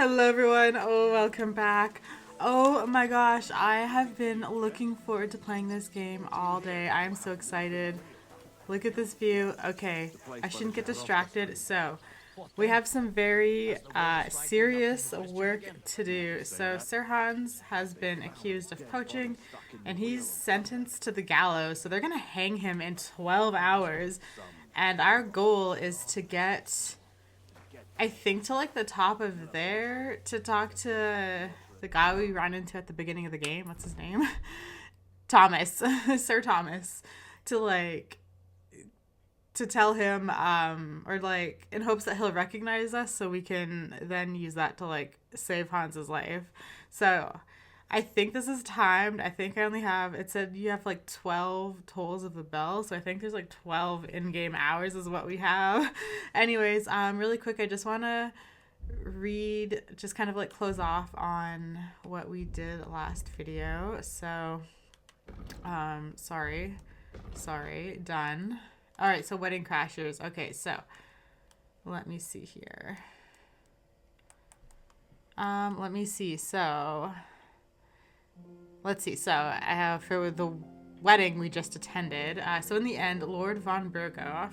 Hello everyone, oh welcome back. Oh my gosh, I have been looking forward to playing this game all day. I am so excited. Look at this view. Okay, I shouldn't get distracted. So, we have some very serious work to do. So, Sir Hans has been accused of poaching and he's sentenced to the gallows. So, they're going to hang him in 12 hours. And our goal is to get, I think, to like the top of there to talk to the guy we ran into at the beginning of the game. What's his name? Thomas. Sir Thomas. To tell him, or like in hopes that he'll recognize us so we can then use that to like save Hans's life. So I think this is timed. I think I only have, it said you have like 12 tolls of the bell. So I think there's like 12 in-game hours is what we have. Anyways, really quick, I just want to read, just kind of like close off on what we did last video. So, sorry, done. All right, so Wedding Crashers. Okay, so let me see here. Let me see. So let's see. So I have for the wedding we just attended. So in the end, Lord von Burghoff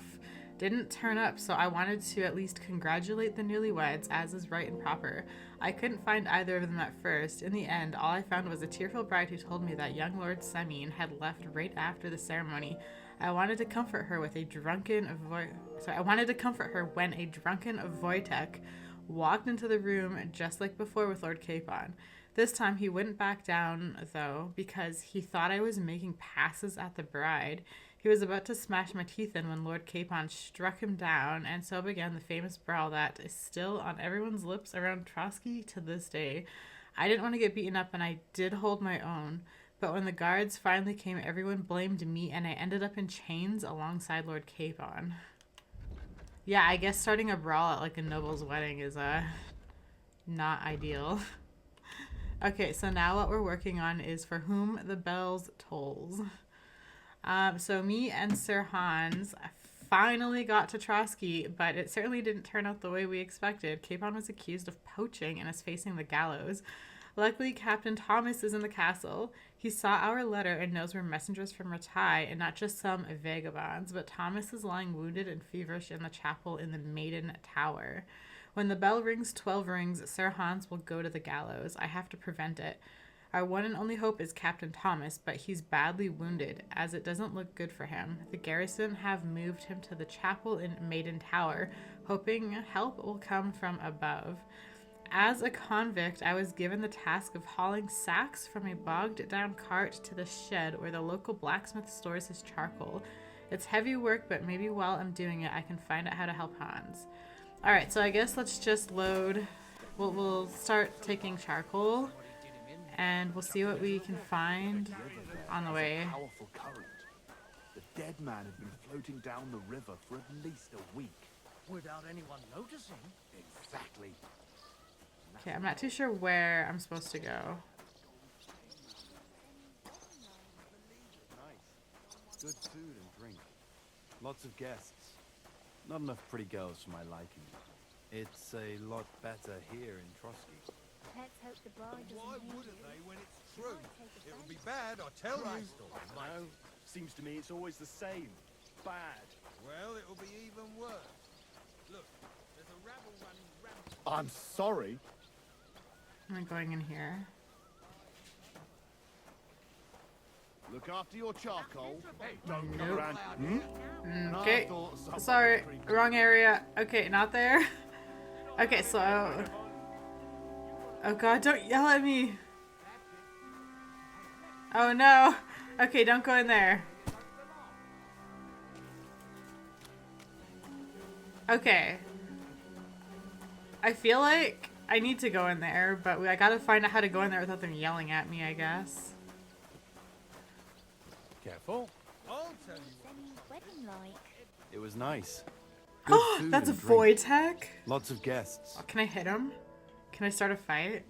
didn't turn up, so I wanted to at least congratulate the newlyweds as is right and proper. I couldn't find either of them at first. In the end, all I found was a tearful bride who told me that young Lord Semyon had left right after the ceremony. I wanted to comfort her when a drunken Wojtek walked into the room just like before with Lord Capon. This time he wouldn't back down though because he thought I was making passes at the bride. He was about to smash my teeth in when Lord Capon struck him down, and so began the famous brawl that is still on everyone's lips around Trotsky to this day. I didn't want to get beaten up and I did hold my own. But when the guards finally came, everyone blamed me, and I ended up in chains alongside Lord Capon. Yeah, I guess starting a brawl at like a noble's wedding is not ideal. Okay, so now what we're working on is For Whom the Bells Tolls. So me and Sir Hans finally got to Trotsky, but it certainly didn't turn out the way we expected. Capon was accused of poaching and is facing the gallows. Luckily, Captain Thomas is in the castle. He saw our letter and knows we're messengers from Ratai and not just some vagabonds, but Thomas is lying wounded and feverish in the chapel in the Maiden Tower. When the bell rings 12 rings, Sir Hans will go to the gallows. I have to prevent it. Our one and only hope is Captain Thomas, but he's badly wounded, as it doesn't look good for him. The garrison have moved him to the chapel in Maiden Tower, hoping help will come from above. As a convict, I was given the task of hauling sacks from a bogged-down cart to the shed where the local blacksmith stores his charcoal. It's heavy work, but maybe while I'm doing it, I can find out how to help Hans. Alright, so I guess let's just load. We'll start taking charcoal, and we'll see what we can find on the way. The dead man had been floating down the river for at least a week. Without anyone noticing. Exactly. Okay, I'm not too sure where I'm supposed to go. Nice. Good food and drink. Lots of guests. Not enough pretty girls for my liking. It's a lot better here in Trotsky. Let's hope the bride doesn't Why hate wouldn't you. they when it's true? It'll be bad, I tell you. No, seems to me it's always the same. Bad. Well, it'll be even worse. Look, there's a rabble running rampant. I'm sorry. I'm going in here. Look after your charcoal. Hey, Don't Nope. come around. Okay, I thought someone sorry, creeped wrong area. Okay, not there. Okay, so... Oh god, don't yell at me. Oh no. Okay, don't go in there. Okay. I feel like I need to go in there, but I gotta find out how to go in there without them yelling at me, I guess. Careful. I'll tell you. Semyon's wedding like. It was nice. Good food That's a and drink. Wojtek? Lots of guests. Can I hit him? Can I start a fight?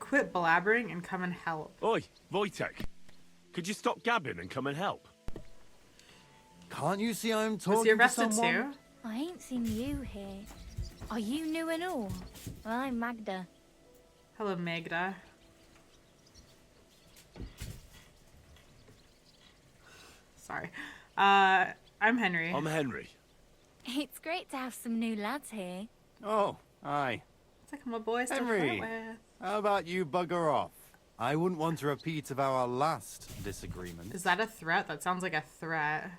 Quit blabbering and come and help. Oi, Wojtek. Could you stop gabbing and come and help? Can't you see I'm Was talking he to arrested someone? too? I ain't seen you here. Are you new and all? Well, I'm Magda. Hello, Magda. Sorry. I'm Henry. I'm Henry. It's great to have some new lads here. Oh, aye. It's like my boys to Henry. flirt with. How about you bugger off? I wouldn't want a repeat of our last disagreement. Is that a threat? That sounds like a threat.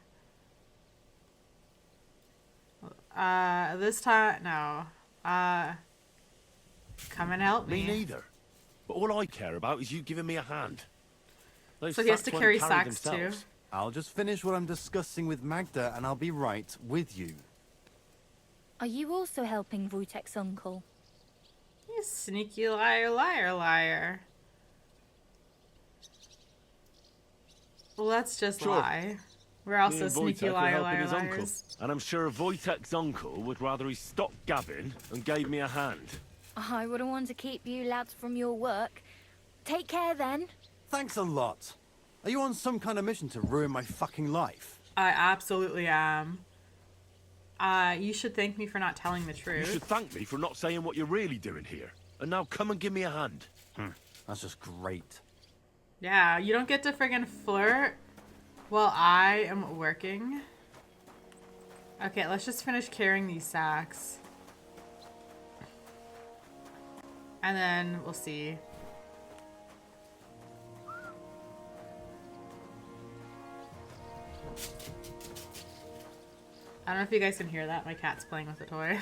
This time, no. Come and help me. Me neither. But all I care about is you giving me a hand. Those So he has sacks to won't carry sacks too. themselves. I'll just finish what I'm discussing with Magda and I'll be right with you. Are you also helping Wojtek's uncle? You sneaky liar, liar, liar. Let's just Sure. lie. We're Me also and sneaky Wojtek are liar, helping liar, his uncle. liars. And I'm sure Wojtek's uncle would rather he stopped gabbing and gave me a hand. I wouldn't want to keep you lads from your work. Take care then. Thanks a lot. Are you on some kind of mission to ruin my fucking life? I absolutely am. You should thank me for not telling the You truth. should thank me for not saying what you're really doing here. And now come and give me a hand. That's just great. Yeah, you don't get to friggin' flirt while I am working. Okay, let's just finish carrying these sacks. And then we'll see. I don't know if you guys can hear that. My cat's playing with a toy.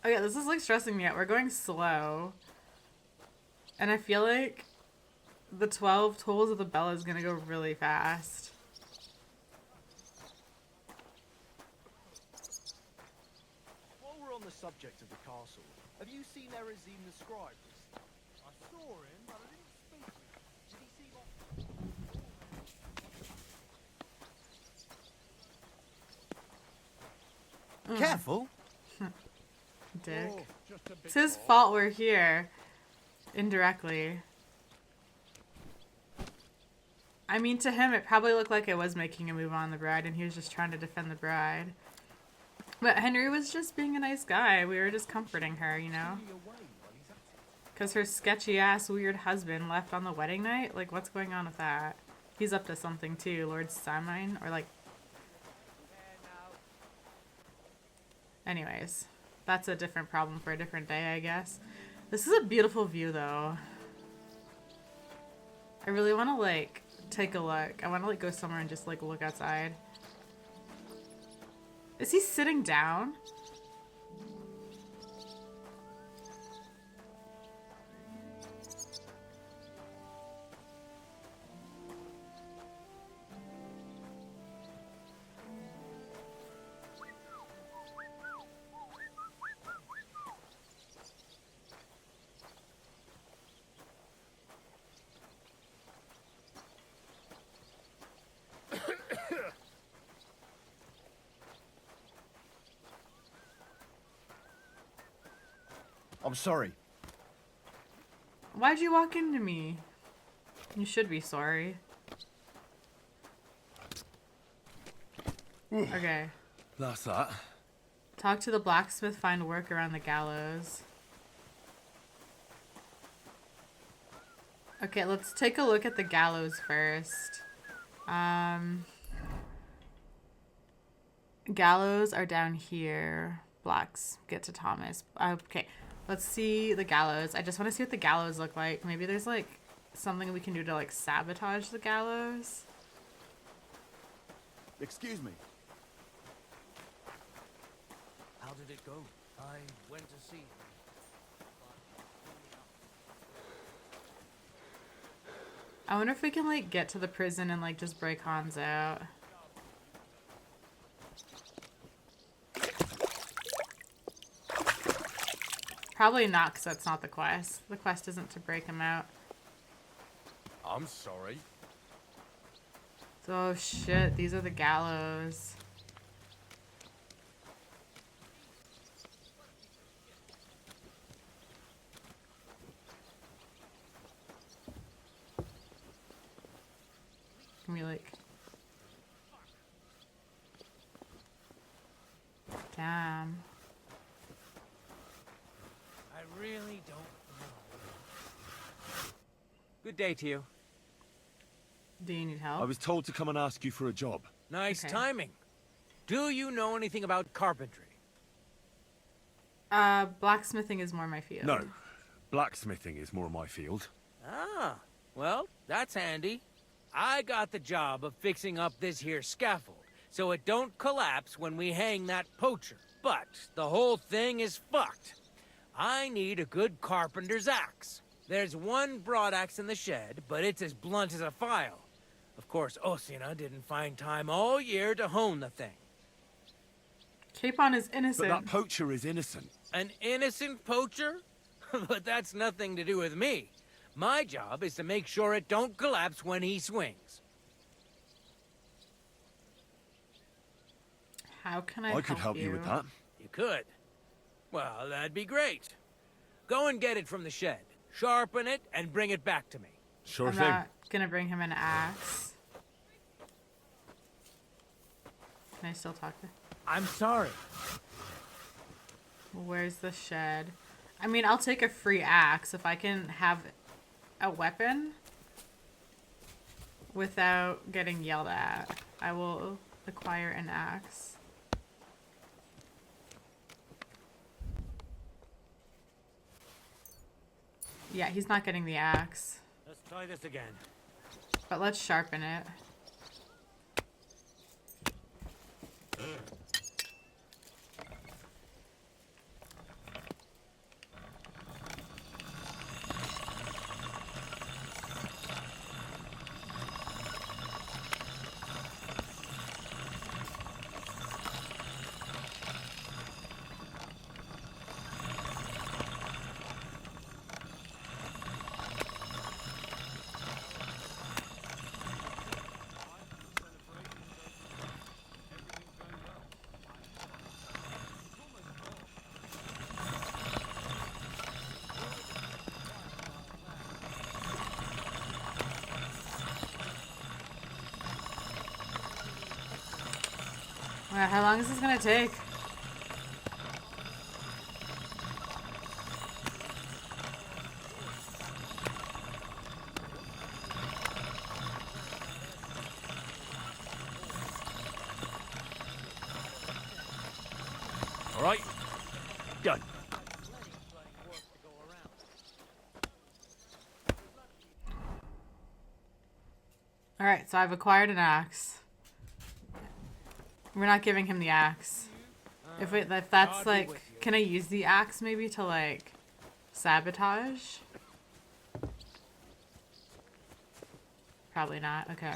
Okay, this is like stressing me out. We're going slow. And I feel like the 12 tolls of the bell is gonna go really fast. While we're on the subject of the castle, have you seen Erazim the scribe? I saw him, but I didn't speak with him. Did he seem like... Careful! Dick. Oh, just a bit It's his more. fault we're here. Indirectly. I mean, to him, it probably looked like it was making a move on the bride, and he was just trying to defend the bride. But Henry was just being a nice guy. We were just comforting her, you know? Because her sketchy-ass, weird husband left on the wedding night? Like, what's going on with that? He's up to something, too. Lord Samine? Or, like... Anyways. That's a different problem for a different day, I guess. This is a beautiful view, though. I really want to, like, take a look. I want to, like, go somewhere and just, like, look outside. Is he sitting down? I'm sorry. Why'd you walk into me? You should be sorry. Okay. That's that. Talk to the blacksmith, find work around the gallows. Okay, let's take a look at the gallows first. Gallows are down here. Blacks, get to Thomas. Okay, let's see the gallows. I just want to see what the gallows look like. Maybe there's like something we can do to like sabotage the gallows. Excuse me. How did it go? I went to see him. I wonder if we can like get to the prison and like just break Hans out. Probably not, because that's not the quest. The quest isn't to break him out. I'm sorry. Oh shit, these are the gallows. Can we like Good day to you. Do you need I help? was told to come and ask you for a job. Nice Okay. timing. Do you know anything about carpentry? Blacksmithing is more my field. No, blacksmithing is more my field. Ah, well, that's handy. I got the job of fixing up this here scaffold, so it don't collapse when we hang that poacher. But the whole thing is fucked. I need a good carpenter's axe. There's one broadaxe in the shed, but it's as blunt as a file. Of course, Osina didn't find time all year to hone the thing. Capon is But innocent. that poacher is innocent. An innocent poacher? But that's nothing to do with me. My job is to make sure it don't collapse when he swings. How can I could help you with that. You could. Well, that'd be great. Go and get it from the shed. Sharpen it and bring it back to me. Sure I'm thing. not gonna bring him an axe. Can I still talk to him? I'm sorry. Where's the shed? I mean, I'll take a free axe if I can have a weapon without getting yelled at. I will acquire an axe. Yeah, he's not getting the axe, Let's try this again. but let's sharpen it. How long is this gonna take? All right. Go. Alright, so I've acquired an axe. We're not giving him the axe. If that's like, can I use the axe maybe to like sabotage? Probably not. Okay.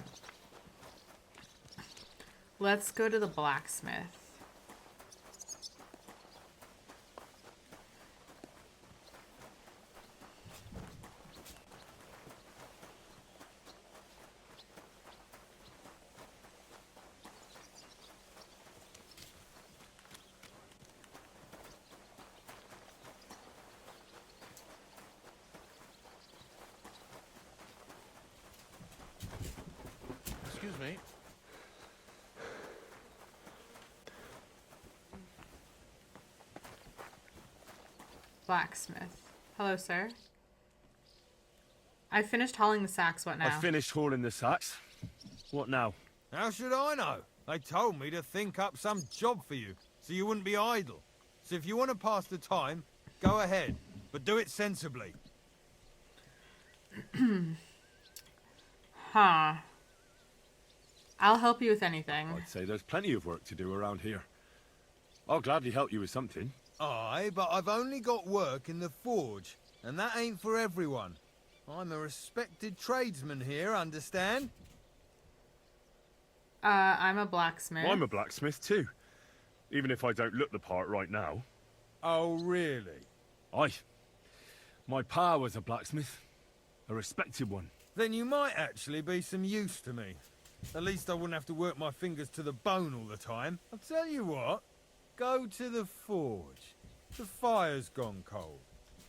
Let's go to the blacksmith. Excuse me. Blacksmith. Hello, sir. I finished hauling the sacks. What now? I finished hauling the sacks. What now? How should I know? They told me to think up some job for you, so you wouldn't be idle. So if you want to pass the time, go ahead, but do it sensibly. Huh. I'll help you with anything. I'd say there's plenty of work to do around here. I'll gladly help you with something. Aye, but I've only got work in the forge, and that ain't for everyone. I'm a respected tradesman here, understand? I'm a blacksmith. I'm a blacksmith too. Even if I don't look the part right now. Oh, really? Aye. My pa was a blacksmith. A respected one. Then you might actually be some use to me. At least I wouldn't have to work my fingers to the bone all the time. I'll tell you what. Go to the forge. The fire's gone cold.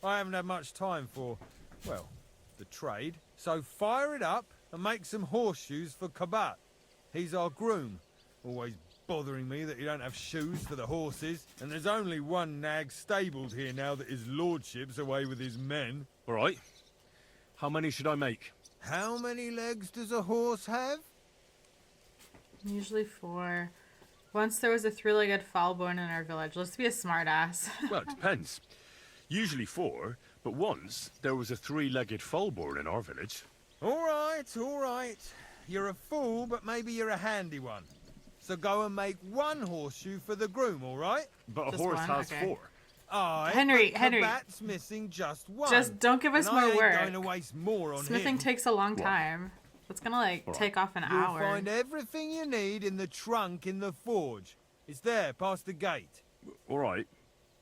I haven't had much time for, well, the trade. So fire it up and make some horseshoes for Kabat. He's our groom. Always bothering me that you don't have shoes for the horses. And there's only one nag stabled here now that his lordship's away with his men. All right. How many should I make? How many legs does a horse have? Usually 4. Once there was a 3-legged fowl born in our village. Let's be a smartass. Well, it depends. Usually 4, but once there was a 3-legged foal born in our village. All right, all right. You're a fool, but maybe you're a handy one. So go and make 1 horseshoe for the groom, all right? But a Just horse one? has Okay. 4. Aye, Henry, but Henry. the bat's missing just 1. Just don't give us and more I ain't work. going to waste more on Smithing him. takes a long What? time. It's gonna like Alright. take off an You'll hour. find everything you need in the trunk in the forge. It's there, past the gate. All right,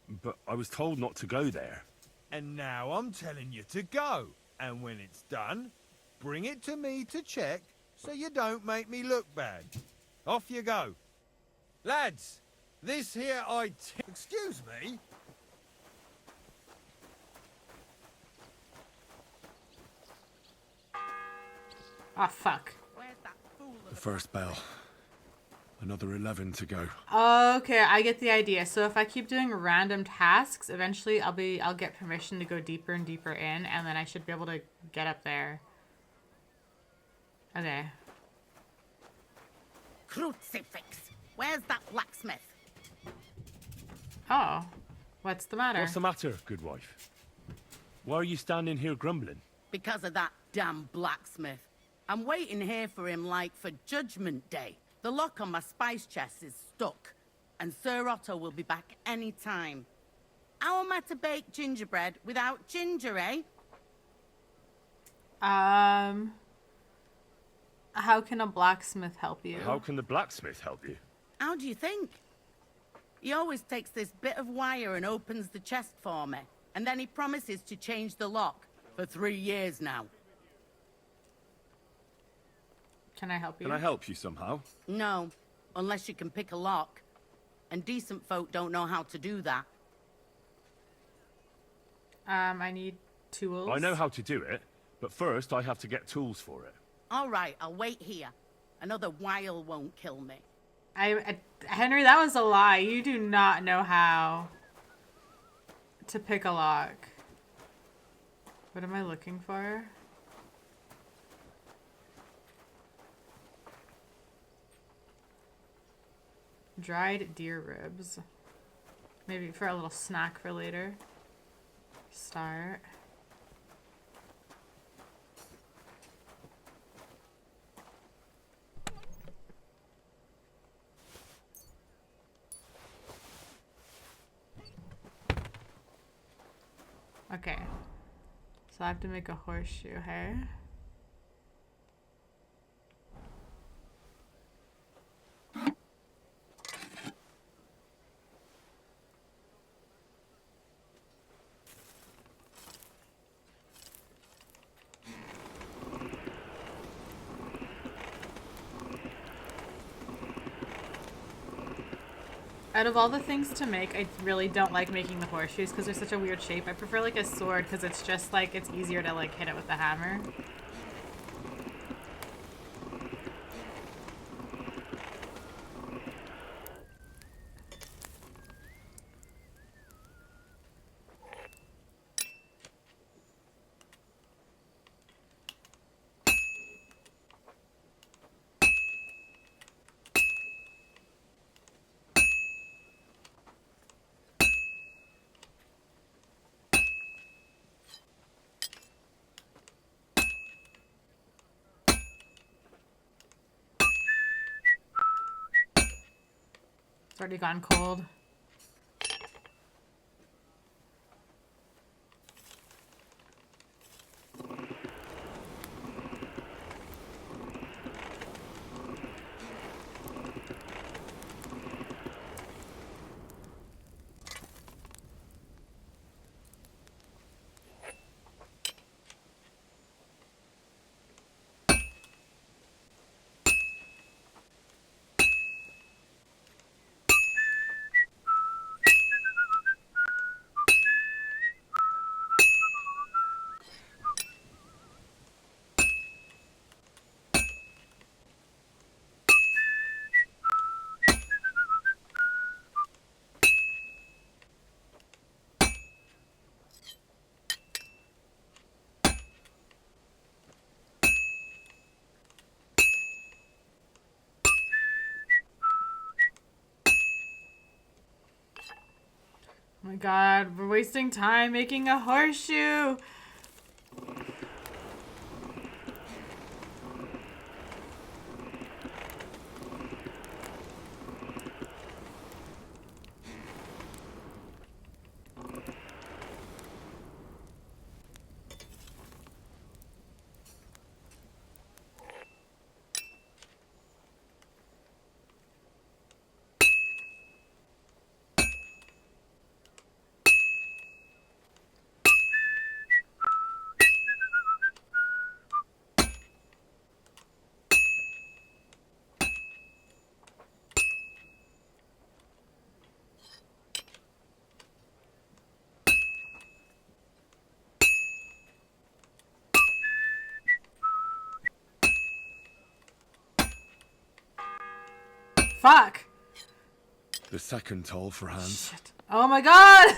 but I was told not to go there. And now I'm telling you to go. And when it's done, bring it to me to check so you don't make me look bad. Off you go. Lads, this here Excuse me? Oh fuck. The first bell. Another 11 to go. Okay, I get the idea. So if I keep doing random tasks, eventually I'll get permission to go deeper and deeper in, and then I should be able to get up there. Okay. Crucifix! Where's that blacksmith? Oh, what's the matter? What's the matter, good wife? Why are you standing here grumbling? Because of that damn blacksmith. I'm waiting here for him like for Judgment Day. The lock on my spice chest is stuck, and Sir Otto will be back any time. How am I to bake gingerbread without ginger, eh? How can a blacksmith help you? How can the blacksmith help you? How do you think? He always takes this bit of wire and opens the chest for me, and then he promises to change the lock for 3 years now. Can I help you? Can I help you somehow? No, unless you can pick a lock. And decent folk don't know how to do that. I need tools. I know how to do it, but first I have to get tools for it. All right, I'll wait here. Another while won't kill me. Henry, that was a lie. You do not know how to pick a lock. What am I looking for? Dried deer ribs. Maybe for a little snack for later. Start. Okay. So I have to make a horseshoe, hey? Out of all the things to make, I really don't like making the horseshoes because they're such a weird shape. I prefer like a sword because it's just like, it's easier to like hit it with the hammer. It's already gone cold. Oh my god, we're wasting time making a horseshoe. Fuck. The second toll for Hans. Shit. Oh my god.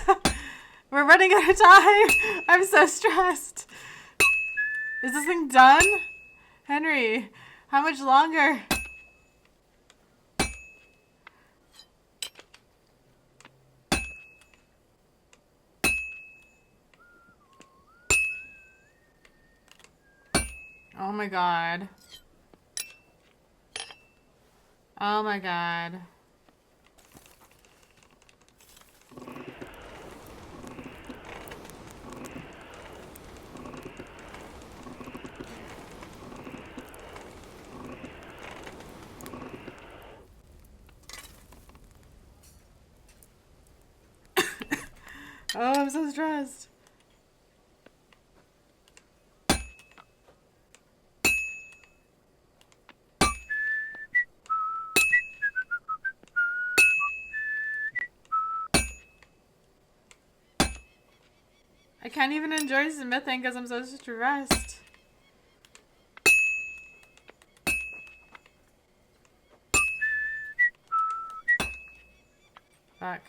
We're running out of time. I'm so stressed. Is this thing done? Henry, how much longer? Oh my god. Oh my god. Oh, I'm so stressed. I can't even enjoy smithing because I'm so stressed. Fuck.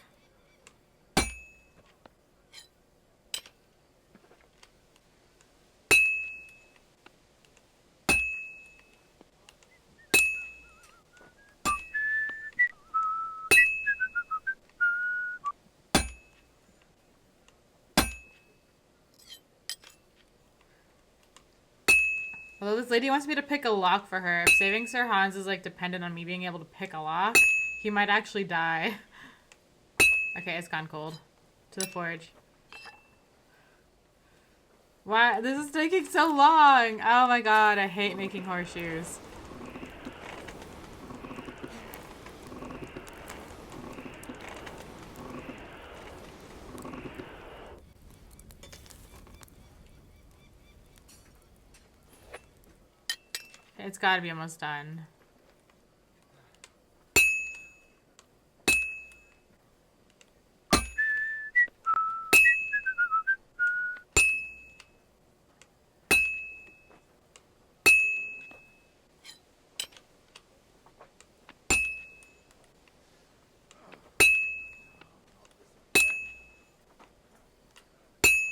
Although this lady wants me to pick a lock for her, if saving Sir Hans is like dependent on me being able to pick a lock, he might actually die. Okay, it's gone cold. To the forge. Why? This is taking so long! Oh my god, I hate making horseshoes. It's gotta be almost done.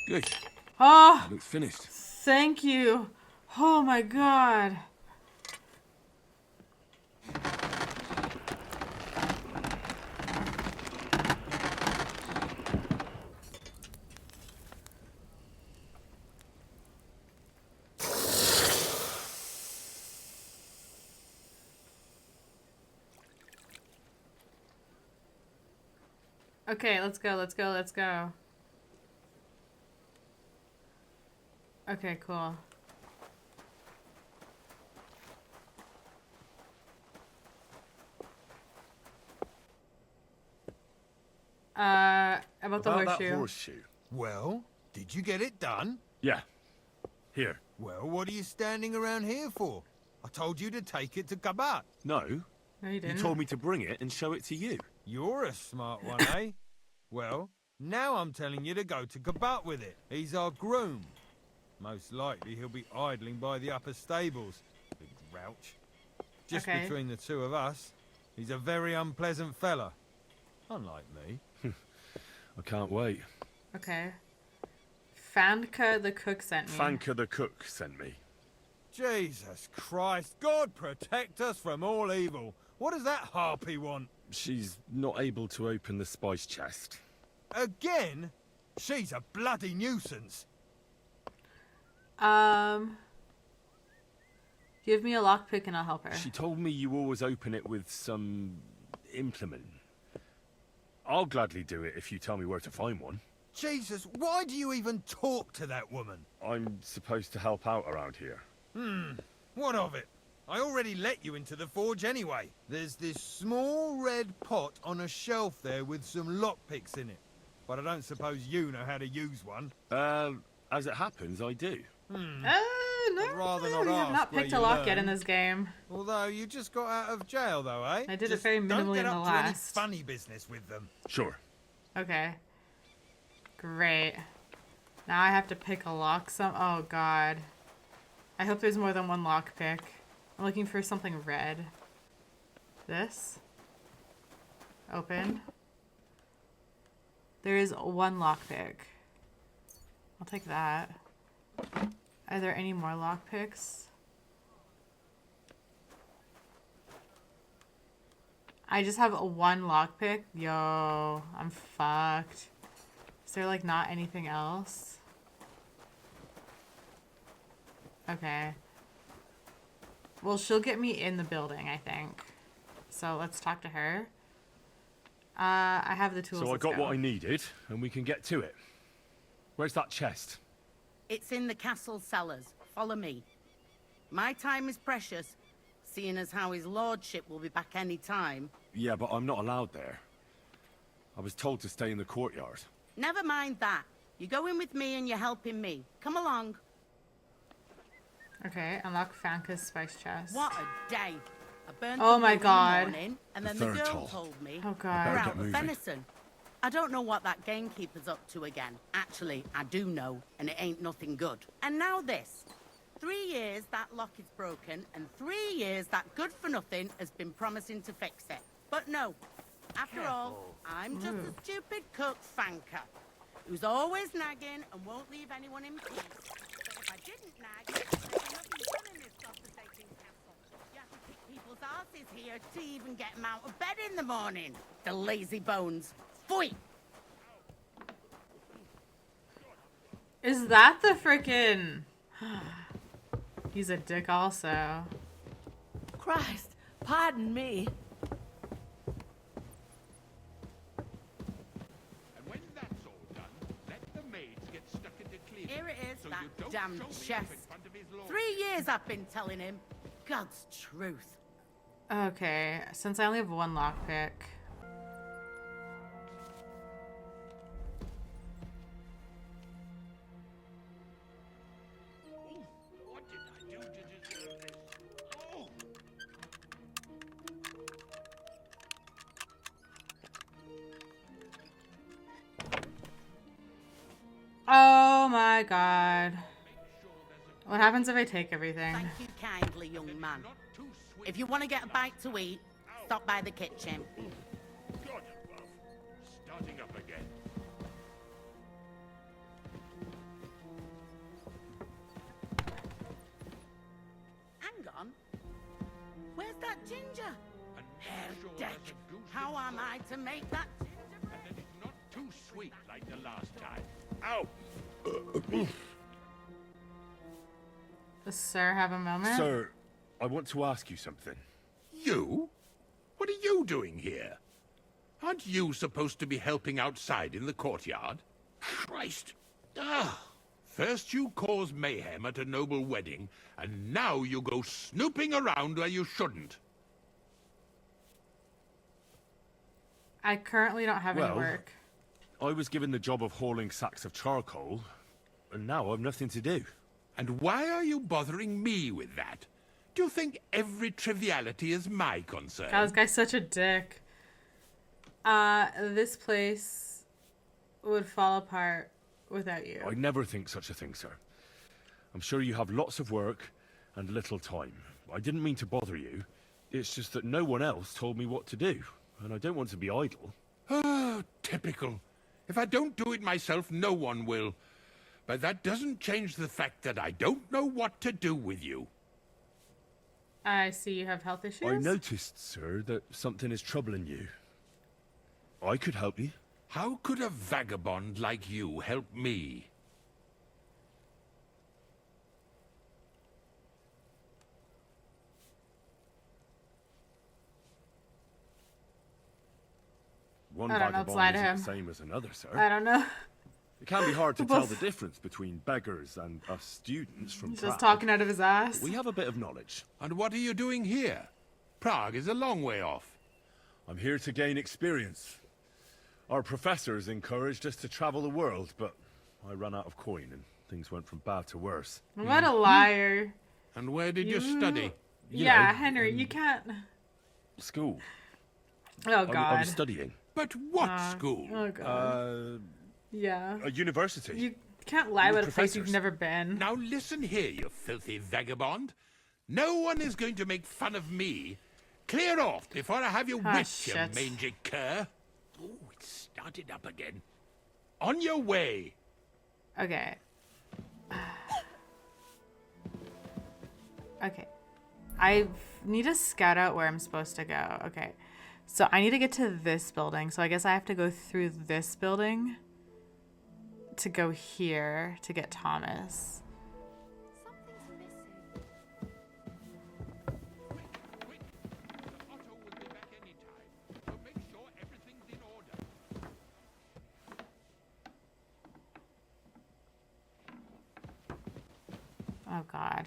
Good. Oh, Looks finished. thank you. Oh my god. Okay, let's go, let's go, let's go. Okay, cool. About the About horseshoe. that horseshoe. Well, did you get it done? Yeah. Here. Well, what are you standing around here for? I told you to take it to Kabat. No. No, you You didn't. told me to bring it and show it to you. You're a smart one, eh? Well, now I'm telling you to go to Kabat with it. He's our groom. Most likely he'll be idling by the upper stables. Big grouch. Just Okay. between the two of us, he's a very unpleasant fella. Unlike me. I can't wait. Okay. Fanka the cook sent me. Fanka the cook sent me. Jesus Christ, God protect us from all evil. What does that harpy want? She's not able to open the spice chest. Again? She's a bloody nuisance. Give me a lockpick and I'll help her. She told me you always open it with some implement. I'll gladly do it if you tell me where to find one. Jesus, why do you even talk to that woman? I'm supposed to help out around here. What of it? I already let you into the forge anyway. There's this small red pot on a shelf there with some lockpicks in it. But I don't suppose you know how to use one. As it happens, I do. No, I'd rather no, not we have ask not where picked you a lock yet learn. in this game. Although you just got out of jail though, eh? I did it Just very don't minimally get in the up to any last. funny business with them. Sure. Okay. Great. Now I have to pick a lock oh god. I hope there's more than one lockpick. I'm looking for something red. This? Open. There is one lockpick. I'll take that. Are there any more lockpicks? I just have one lockpick? Yo, I'm fucked. Is there like not anything else? Okay. Well, she'll get me in the building, I think. So let's talk to her. I have the tools. So I let's got go. what I needed, and we can get to it. Where's that chest? It's in the castle cellars. Follow me. My time is precious, seeing as how his lordship will be back any time. Yeah, but I'm not allowed there. I was told to stay in the courtyard. Never mind that. You go in with me and you're helping me. Come along. Okay, unlock Fanka's spice chest. What a day. I burned Oh the my wood in the God. morning, and The then the third girl toll. told me Oh we're god. Better out get of moving. venison. I don't know what that gamekeeper's up to again. Actually, I do know, and it ain't nothing good. And now this. 3 years that lock is broken, and 3 years that good-for-nothing has been promising to fix it. But no. After all, I'm just a stupid cook Fanka, who's always nagging and won't leave anyone in peace. But if I didn't nag, there'd be nothing done in this godforsaken castle. You have to kick people's asses here to even get them out of bed in the morning. The lazy bones. Pfui! Is that the frickin'... He's a dick also. Christ, pardon me. And when that's all done, let the maids get stuck into cleaning. Here it is, so that you don't damn show me off chest. in front of his lord. 3 years I've been telling him. God's truth. Okay, since I only have one lockpick. What did I do to deserve this? Oh! Oh my god. Make sure there's a What happens if I take everything? Thank you kindly, young man. not too sweet. If you want to get a bite to eat, stop by the kitchen. God above. Starting up again. Hang on. Where's that ginger? And Herr make sure Deck, there's a goose how in am I to make that gingerbread? and that it's not too sweet like the last time. Ow! Does Sir have a moment? Sir, I want to ask you something. You? What are you doing here? Aren't you supposed to be helping outside in the courtyard? Christ! Ah! First you cause mayhem at a noble wedding, and now you go snooping around where you shouldn't. I currently don't have any Well- work. I was given the job of hauling sacks of charcoal, and now I've nothing to do. And why are you bothering me with that? Do you think every triviality is my concern? God, this guy's such a dick. This place would fall apart without you. I never think such a thing, sir. I'm sure you have lots of work and little time. I didn't mean to bother you. It's just that no one else told me what to do, and I don't want to be idle. Oh, typical. If I don't do it myself, no one will. But that doesn't change the fact that I don't know what to do with you. I see you have health issues. I noticed, sir, that something is troubling you. I could help you. How could a vagabond like you help me? One I don't know, let's lie vagabond to isn't the him. same as another, sir. I don't know. It can be hard to Both- tell the difference between beggars and us students from He's Prague. just talking out of his ass. We have a bit of knowledge. And what are you doing here? Prague is a long way off. I'm here to gain experience. Our professors encouraged us to travel the world, but I ran out of coin and things went from bad to worse. What a liar. And where did you study? Yeah, know, Henry, you can't. School. Oh, I God. was studying. But what school? Oh, God. Yeah. A university. You can't lie With about a place you've professors. never been. Now listen here, you filthy vagabond. No one is going to make fun of me. Clear off before I have you Ah, whipped, you shit. mangy cur. Oh, it started up again. On your way. Okay. Okay. I need to scout out where I'm supposed to go. Okay. So I need to get to this building. So I guess I have to go through this building to go here to get Thomas. Something's missing. Quick. Otto will be back any time. So make sure everything's in order. Oh, God.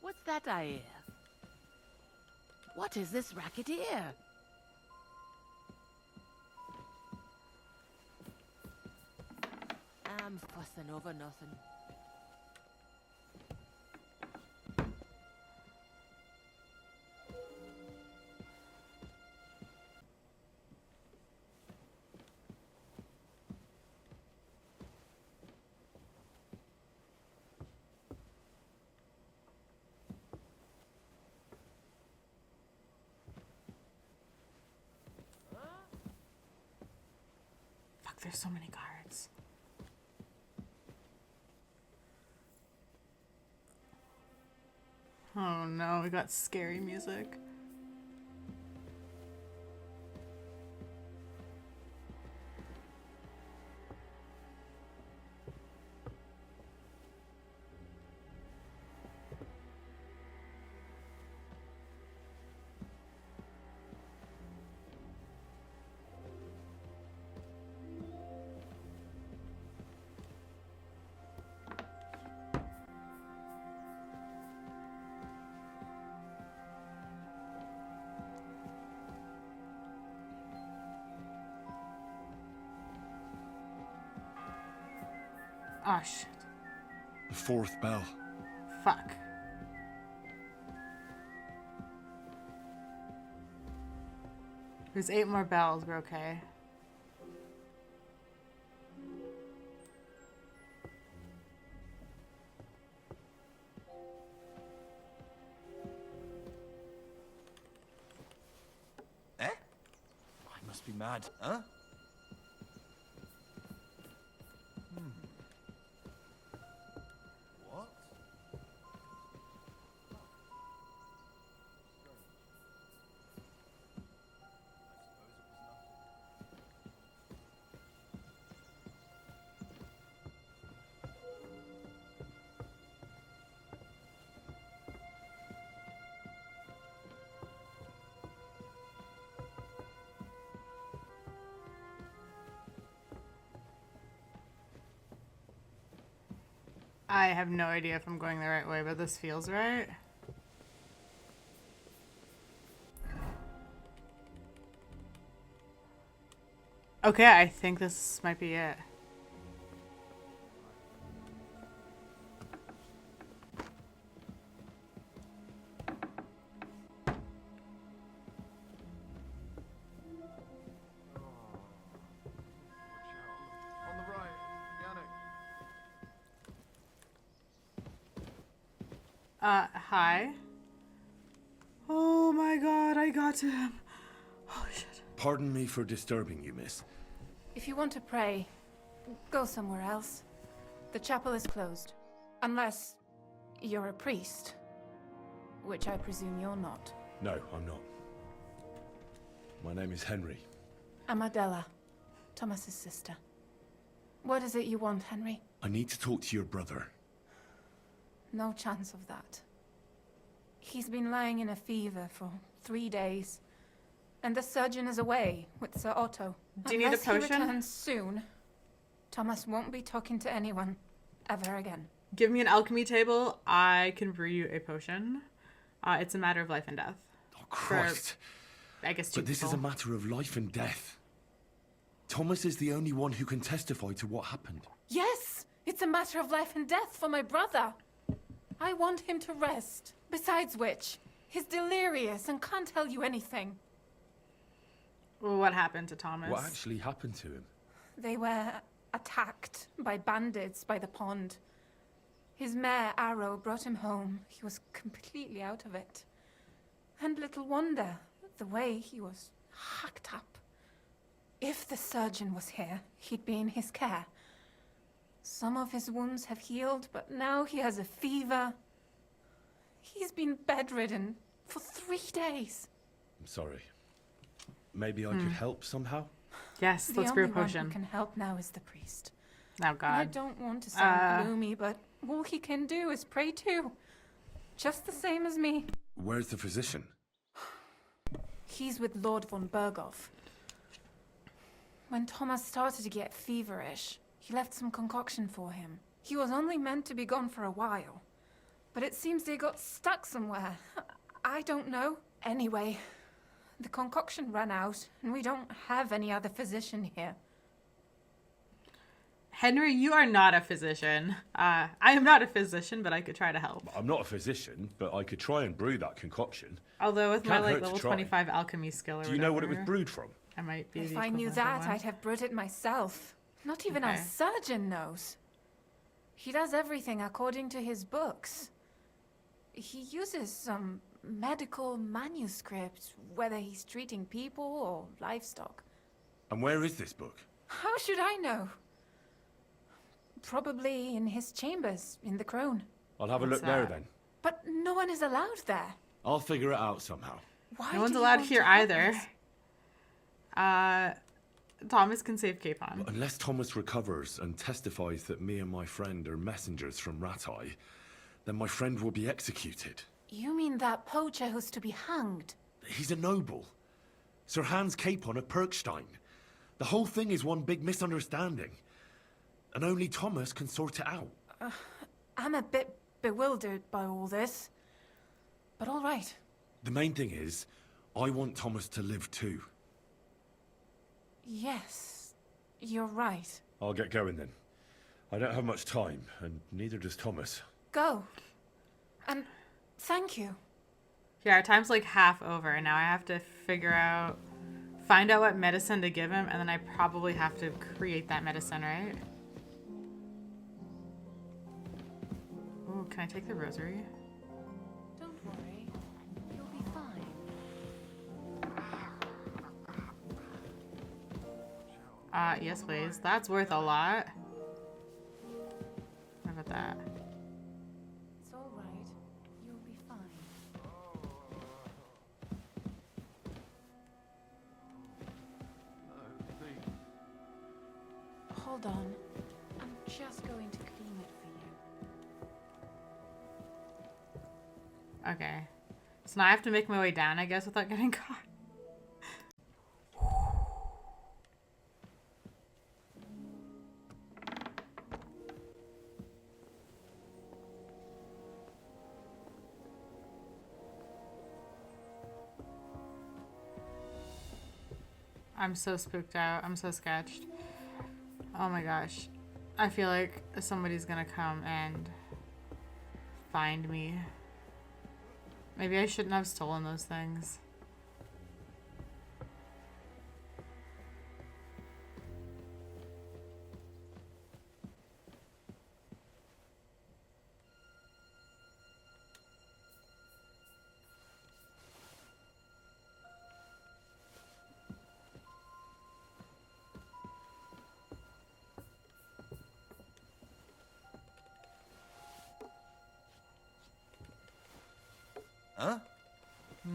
What's that I hear? What is this racket here? I'm fussing over nothing. Fuck, there's so many guards. Oh no, we got scary music. Oh shit. The fourth bell. Fuck. There's 8 more bells, we're okay. Eh? I must be mad, huh? What? I have no idea if I'm going the right way, but this feels right. Okay, I think this might be it. On the right, Yannick. Hi. Oh my god, I got to him. Holy shit. Pardon me for disturbing you, miss. If you want to pray, go somewhere else. The chapel is closed. Unless you're a priest. which I presume you're not. No, I'm not. My name is Henry. I'm Adela, Thomas's sister. What is it you want, Henry? I need to talk to your brother. No chance of that. He's been lying in a fever for 3 days. And the surgeon is away with Sir Otto. Do you need a Unless potion? he returns soon, Thomas won't be talking to anyone ever again. Give me an alchemy table. I can brew you a potion. It's a matter of life and death. Oh, Christ. I guess two But this is a people. matter of life and death. Thomas is the only one who can testify to what happened. Yes! It's a matter of life and death for my brother. I want him to rest. Besides which, he's delirious and can't tell you anything. Well, what happened to Thomas? What actually happened to him? They were attacked by bandits by the pond. His mare, Arrow, brought him home. He was completely out of it. And little wonder, the way he was hacked up. If the surgeon was here, he'd be in his care. Some of his wounds have healed, but now he has a fever. He's been bedridden for 3 days. I'm sorry. Maybe I could help somehow? Yes, The let's brew a only one who potion. can help now is the priest. Oh, And I God. don't want to sound gloomy, but all he can do is pray too. Just the same as me. Where's the physician? He's with Lord von Berghoff. When Thomas started to get feverish, he left some concoction for him. He was only meant to be gone for a while. But it seems they got stuck somewhere. I don't know. Anyway, the concoction ran out, and we don't have any other physician here. Henry, you are not a physician. I am not a physician, but I could try to help. I'm not a physician, but I could try and brew that concoction. Although with my Can't like hurt to level try. 25 alchemy skill or Do you know what it was whatever, brewed from? I might be If the I knew equivalent of that, one. I'd have brewed it myself. Not even our Okay. surgeon knows. He does everything according to his books. He uses some medical manuscript, whether he's treating people or livestock. And where is this book? How should I know? Probably in his chambers, in the Crone. I'll have a What's look there that? then. But no one is allowed there. I'll figure it out somehow. Why No one's do you allowed want here to help either. us? Thomas can save Capon. Unless Thomas recovers and testifies that me and my friend are messengers from Ratai, then my friend will be executed. You mean that poacher who's to be hanged? He's a noble. Sir Hans Capon of Perkstein. The whole thing is one big misunderstanding. And only Thomas can sort it out. I'm a bit bewildered by all this. But all right. The main thing is, I want Thomas to live too. Yes, you're right. I'll get going then. I don't have much time, and neither does Thomas. Go. And thank you. Yeah, our time's like half over, and now I have to find out what medicine to give him, and then I probably have to create that medicine, right? Ooh, can I take the rosary? Don't worry. You'll be fine. Yes, please. That's worth a lot. How about that? It's all right. You'll be fine. Hold on. I'm just going to clean it for you. Okay. So now I have to make my way down, I guess, without getting caught. I'm so spooked out. I'm so sketched. Oh my gosh. I feel like somebody's gonna come and find me. Maybe I shouldn't have stolen those things. Huh? I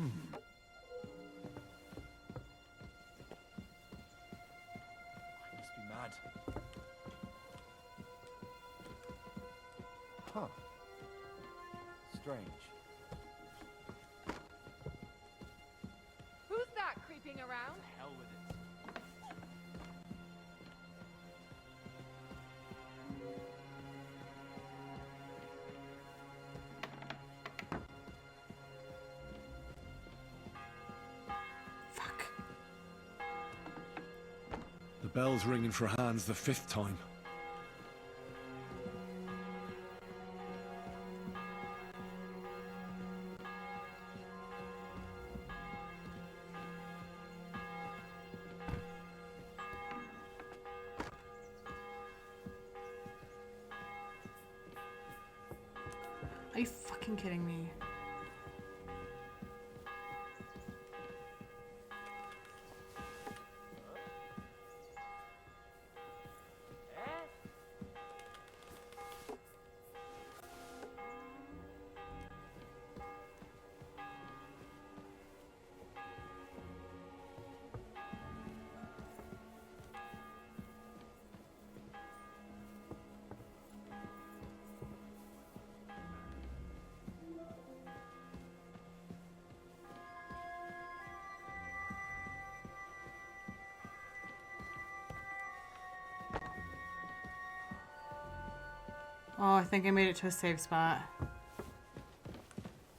must be mad. Huh. Strange. Who's that creeping around? Hell with it. Fuck. The bell's ringing for Hans the 5th time. Are you fucking kidding me? Oh, I think I made it to a safe spot.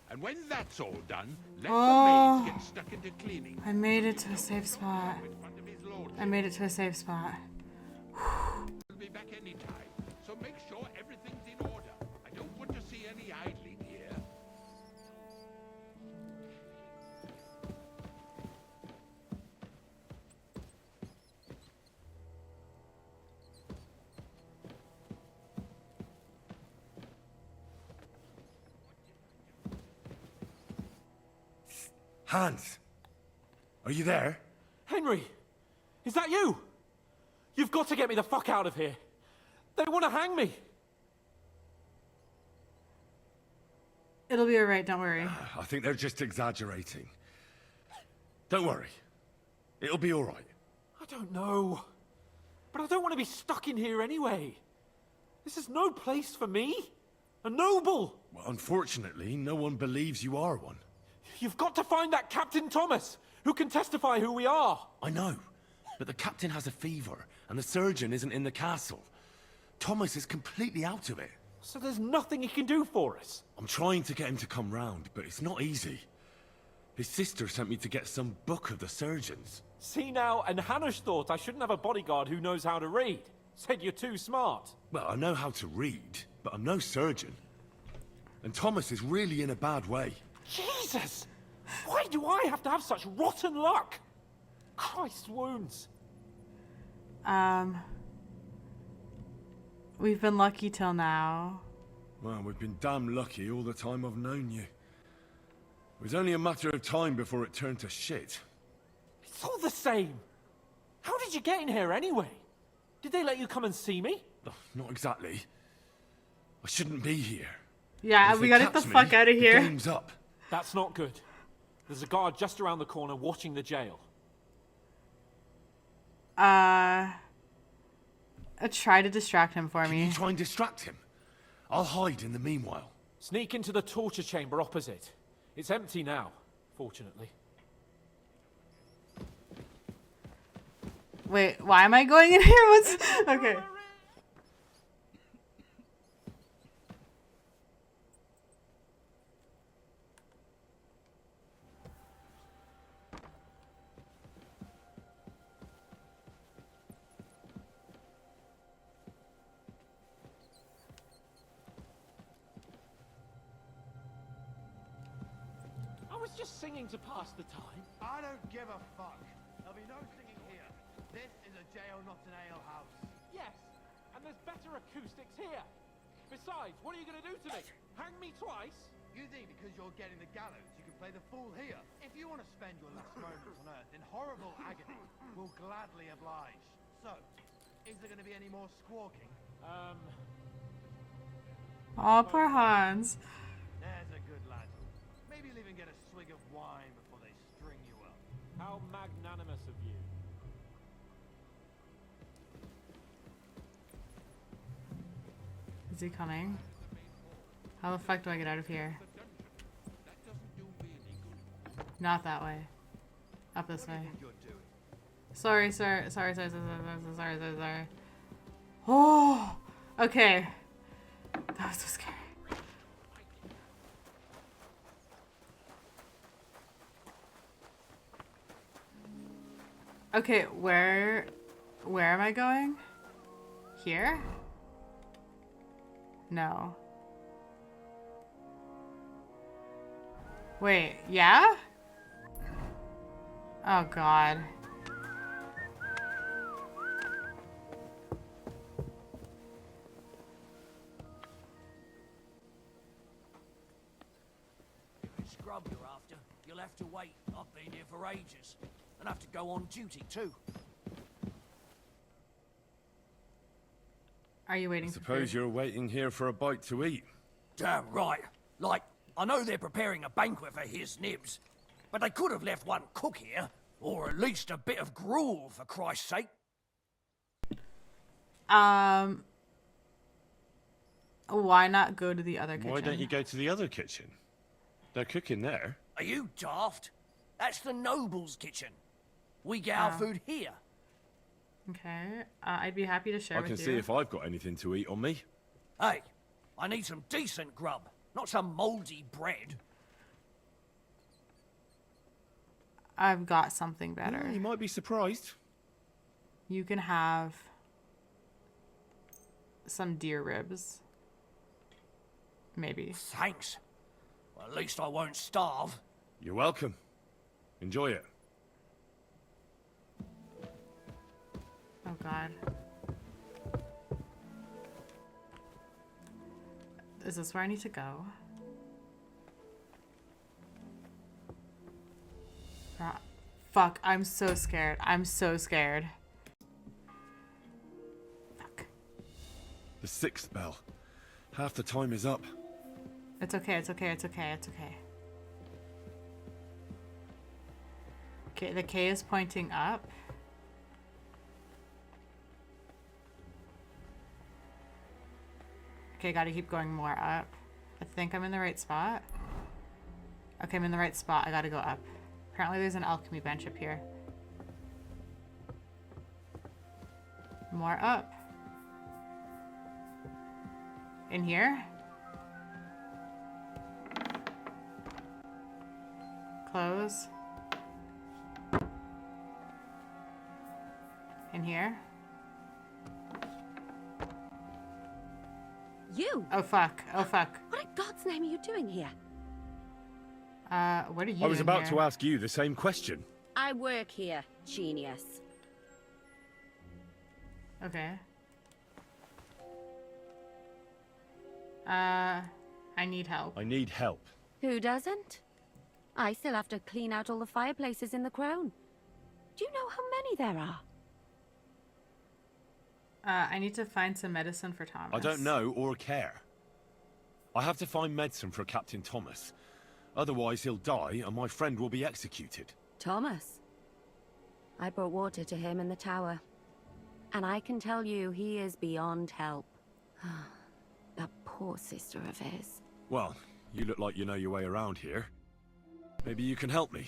And when that's all done, let Oh. the maids get stuck into cleaning. I made it to a safe spot. In front of his lordship. I made it to a safe spot. He'll be back any time, so make sure everything's in order. I don't want to see any idling here. Hans! Are you there? Henry! Is that you? You've got to get me the fuck out of here. They want to hang me. It'll be alright, don't worry. I think they're just exaggerating. Don't worry. It'll be alright. I don't know. But I don't want to be stuck in here anyway. This is no place for me. A noble! Well, unfortunately, no one believes you are one. You've got to find that Captain Thomas, who can testify who we are. I know, but the captain has a fever, and the surgeon isn't in the castle. Thomas is completely out of it. So there's nothing he can do for us. I'm trying to get him to come round, but it's not easy. His sister sent me to get some book of the surgeons. See now, and Hanish thought I shouldn't have a bodyguard who knows how to read. Said you're too smart. Well, I know how to read, but I'm no surgeon. And Thomas is really in a bad way. Jesus! Why do I have to have such rotten luck? Christ's wounds. We've been lucky till now. Well, we've been damn lucky all the time I've known you. It was only a matter of time before it turned to shit. It's all the same. How did you get in here anyway? Did they let you come and see me? Oh, not exactly. I shouldn't be here. Yeah, If we they gotta get the catch fuck me, out of the here. game's up. That's not good. There's a guard just around the corner watching the jail. Try to distract him for Can me. you try and distract him? I'll hide in the meanwhile. Sneak into the torture chamber opposite. It's empty now, fortunately. Wait, why am I going in here? What's... Okay. I was just singing to pass the time. I don't give a fuck. There'll be no singing here. This is a jail, not an ale house. Yes, and there's better acoustics here. Besides, what are you going to do to me? Hang me twice? You think because you're getting the gallows, you can play the fool here? If you want to spend your last moments on Earth in horrible agony, we'll gladly oblige. So, is there going to be any more squawking? Oh, poor Hans. There's a good lad. Maybe leave and get How magnanimous of you. Is he coming? How the fuck do I get out of here? Not that way. Up this way. Sorry, sir. Sorry. Oh! Okay. That was so scary. Okay, where am I going? Here? No. Wait, yeah? Oh god. If it's scrub you're after, you'll have to wait. I've been here for ages. And have to go on duty too. Are you waiting I for suppose food? you're waiting here for a bite to eat. Damn right. Like, I know they're preparing a banquet for his nibs, but they could have left one cook here, or at least a bit of gruel, for Christ's sake. Why not go to the other kitchen? Why don't you go to the other kitchen? They're cooking there. Are you daft? That's the noble's kitchen. We get our food here. Okay. I'd be happy to share I with can you. see if I've got anything to eat on me. Hey, I need some decent grub, not some mouldy bread. I've got something better. Well, you might be surprised. You can have some deer ribs. Maybe. Thanks. Well, at least I won't starve. You're welcome. Enjoy it. Oh god. Is this where I need to go? Fuck, I'm so scared. I'm so scared. Fuck. The 6th bell. Half the time is up. It's okay, it's okay, it's okay, it's okay. Okay, the K is pointing up. Okay, gotta keep going more up. I think I'm in the right spot. Okay, I'm in the right spot. I gotta go up. Apparently there's an alchemy bench up here. More up. In here? Close. In here? You? Oh fuck. Oh fuck. What in God's name are you doing here? What are you I was doing about here? to ask you the same question. I work here, genius. Okay. I need help. I need help. Who doesn't? I still have to clean out all the fireplaces in the crown. Do you know how many there are? I need to find some medicine for Thomas. I don't know or care. I have to find medicine for Captain Thomas. Otherwise he'll die and my friend will be executed. Thomas. I brought water to him in the tower. And I can tell you he is beyond help. That poor sister of his. Well, you look like you know your way around here. Maybe you can help me.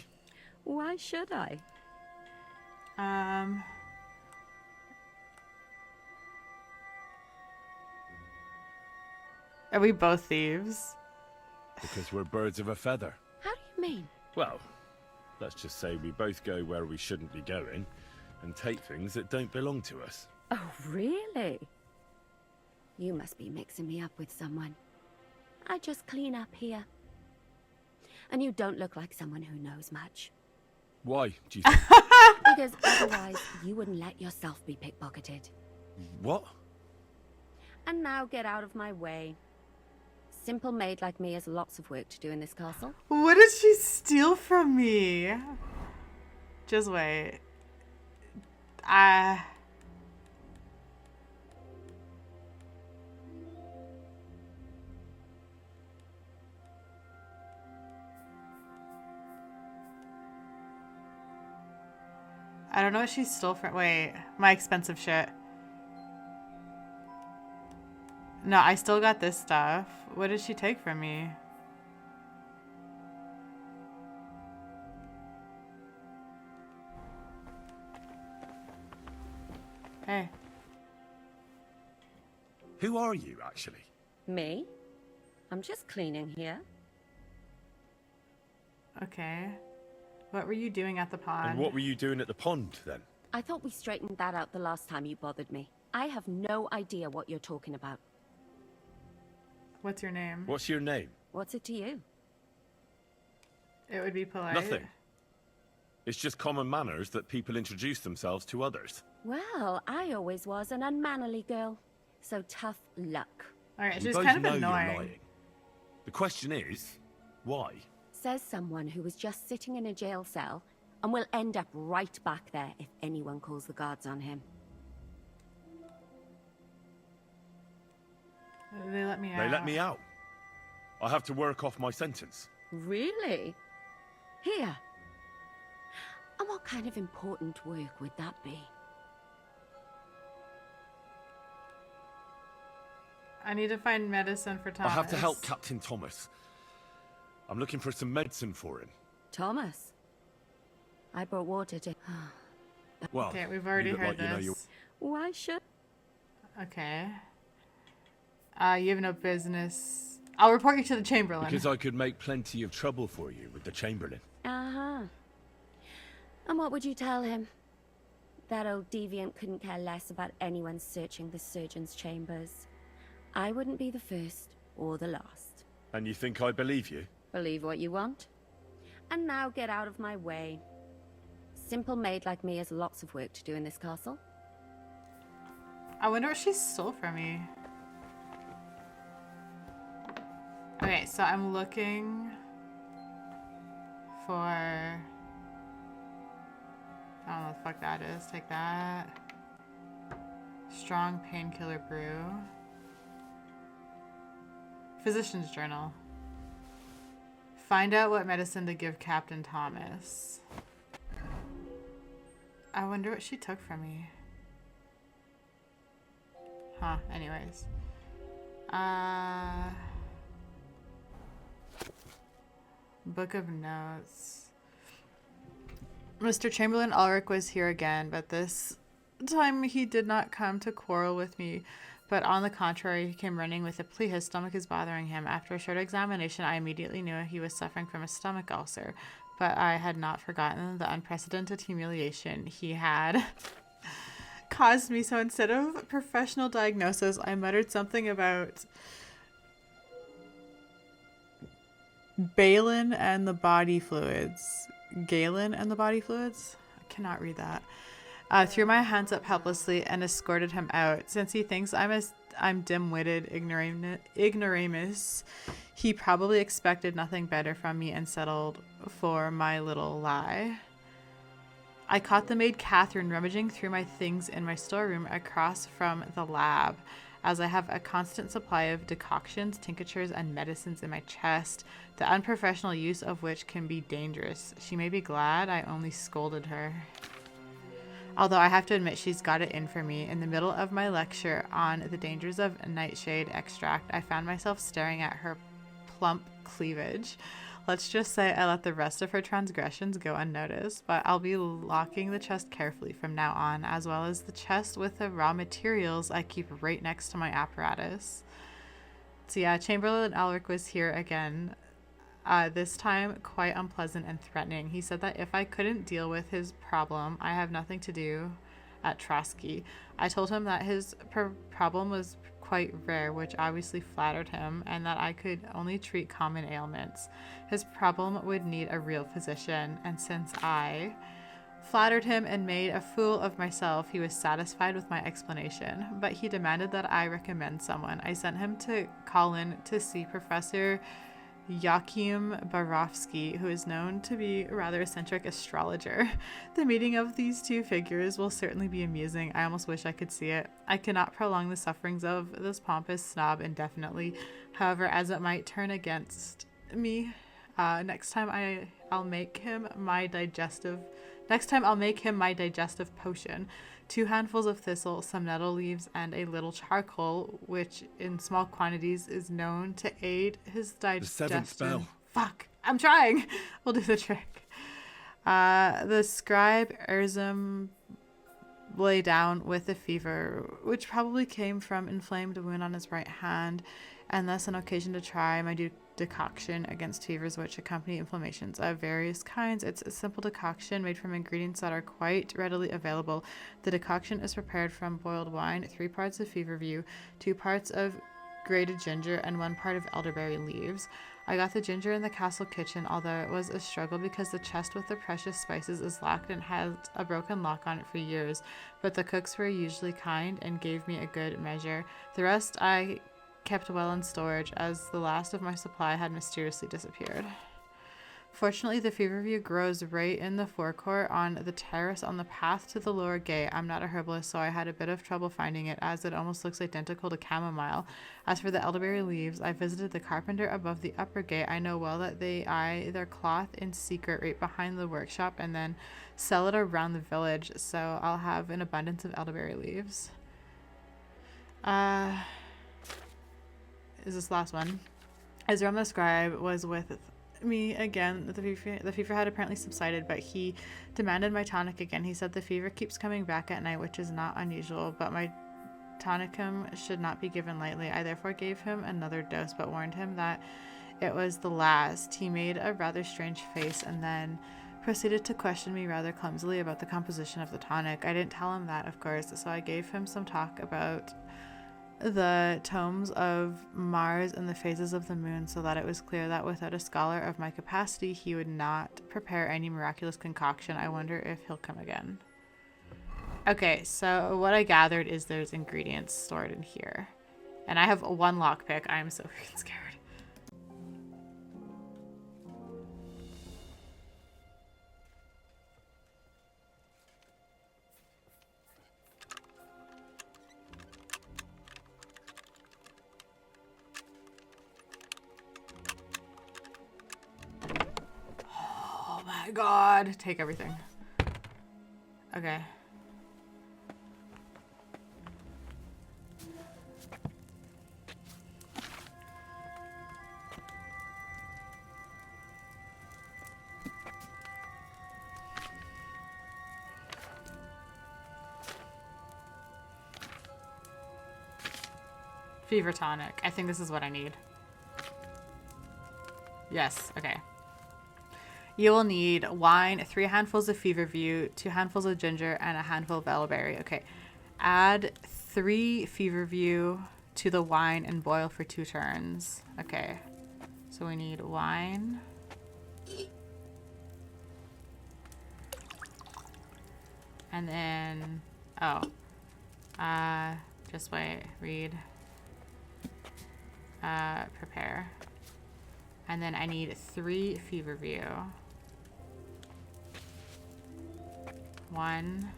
Why should I? Are we both thieves? Because we're birds of a feather. How do you mean? Well, let's just say we both go where we shouldn't be going and take things that don't belong to us. Oh, really? You must be mixing me up with someone. I just clean up here. And you don't look like someone who knows much. Why, do you think? Because otherwise, you wouldn't let yourself be pickpocketed. What? And now get out of my way. Simple maid like me has lots of work to do in this castle. What did she steal from me? Just wait. I don't know what she stole from. Wait, my expensive shit. No, I still got this stuff. What did she take from me? Hey. Who are you, actually? Me? I'm just cleaning here. Okay. What were you doing at the pond? And what were you doing at the pond, then? I thought we straightened that out the last time you bothered me. I have no idea what you're talking about. What's your name? What's your name? What's it to you? It would be polite. Nothing. It's just common manners that people introduce themselves to others. Well, I always was an unmannerly girl. So tough luck. Alright, We she's both kind of know you're annoying. lying. The question is, why? Says someone who was just sitting in a jail cell and will end up right back there if anyone calls the guards on him. They let me out. They let me out. I have to work off my sentence. Really? Here. And what kind of important work would that be? I need to find medicine for Thomas. I have to help Captain Thomas. I'm looking for some medicine for him. Thomas? I brought water to... Well, okay, we've already you look heard like this. you know Why should... Okay. You have no business. I'll report you to the Chamberlain. because I could make plenty of trouble for you with the Chamberlain. Uh-huh. And what would you tell him? That old deviant couldn't care less about anyone searching the surgeon's chambers. I wouldn't be the first or the last. And you think I believe you? Believe what you want. And now get out of my way. Simple maid like me has lots of work to do in this castle. I wonder what she stole from me. Okay, so I'm looking for... I don't know what the fuck that is. Take that. Strong painkiller brew. Physician's journal. Find out what medicine to give Captain Thomas. I wonder what she took from me. Huh, anyways. Book of notes. Mr. Chamberlain Ulrich was here again, but this time he did not come to quarrel with me, but on the contrary, he came running with a plea his stomach is bothering him. After a short examination, I immediately knew he was suffering from a stomach ulcer, but I had not forgotten the unprecedented humiliation he had caused me. So instead of professional diagnosis, I muttered something about Balin and the body fluids. Galen and the body fluids? I cannot read that. Threw my hands up helplessly and escorted him out. Since he thinks I'm dim-witted ignoramus, he probably expected nothing better from me and settled for my little lie. I caught the maid Catherine rummaging through my things in my storeroom across from the lab, as I have a constant supply of decoctions, tinctures, and medicines in my chest, the unprofessional use of which can be dangerous. She may be glad I only scolded her. Although I have to admit she's got it in for me. In the middle of my lecture on the dangers of nightshade extract, I found myself staring at her plump cleavage. Let's just say I let the rest of her transgressions go unnoticed, but I'll be locking the chest carefully from now on, as well as the chest with the raw materials I keep right next to my apparatus. So yeah, Chamberlain Ulrich was here again. This time quite unpleasant and threatening. He said that if I couldn't deal with his problem, I have nothing to do at Trotsky. I told him that his problem was quite rare, which obviously flattered him, and that I could only treat common ailments. His problem would need a real physician, and since I flattered him and made a fool of myself, he was satisfied with my explanation, but he demanded that I recommend someone. I sent him to call in to see Professor Joachim Barofsky, who is known to be a rather eccentric astrologer. The meeting of these two figures will certainly be amusing. I almost wish I could see it. I cannot prolong the sufferings of this pompous snob indefinitely, however, as it might turn against me. Next time I'll make him my digestive Next time I'll make him my digestive potion. 2 handfuls of thistle, some nettle leaves, and a little charcoal, which in small quantities is known to aid his digestion. The 7th spell. Fuck. I'm trying. We'll do the trick. The scribe Erzim lay down with a fever, which probably came from inflamed wound on his right hand, and thus an occasion to try my decoction against fevers which accompany inflammations of various kinds. It's a simple decoction made from ingredients that are quite readily available. The decoction is prepared from boiled wine, 3 parts of feverview, 2 parts of grated ginger, and 1 part of elderberry leaves. I got the ginger in the castle kitchen, although it was a struggle because the chest with the precious spices is locked and had a broken lock on it for years, but the cooks were usually kind and gave me a good measure. The rest I kept well in storage, as the last of my supply had mysteriously disappeared. Fortunately, the feverview grows right in the forecourt on the terrace on the path to the lower gate. I'm not a herbalist, so I had a bit of trouble finding it, as it almost looks identical to chamomile. As for the elderberry leaves, I visited the carpenter above the upper gate. I know well that they eye their cloth in secret right behind the workshop and then sell it around the village, so I'll have an abundance of elderberry leaves. Is this last one? Ezra the scribe was with me again. The fever had apparently subsided, but he demanded my tonic again. He said the fever keeps coming back at night, which is not unusual, but my tonicum should not be given lightly. I therefore gave him another dose, but warned him that it was the last. He made a rather strange face and then proceeded to question me rather clumsily about the composition of the tonic. I didn't tell him that, of course, so I gave him some talk about the tomes of Mars and the phases of the moon, so that it was clear that without a scholar of my capacity, he would not prepare any miraculous concoction. I wonder if he'll come again. Okay, so what I gathered is there's ingredients stored in here. And I have 1 lockpick. I am so freaking scared. Oh my god. Take everything. Okay. Fever tonic. I think this is what I need. Yes, okay. You will need wine, 3 handfuls of feverview, 2 handfuls of ginger, and a handful of elderberry. Okay. Add 3 feverview to the wine and boil for 2 turns. Okay. So we need wine. And then, just wait, read. Prepare. And then I need 3 feverview. 1.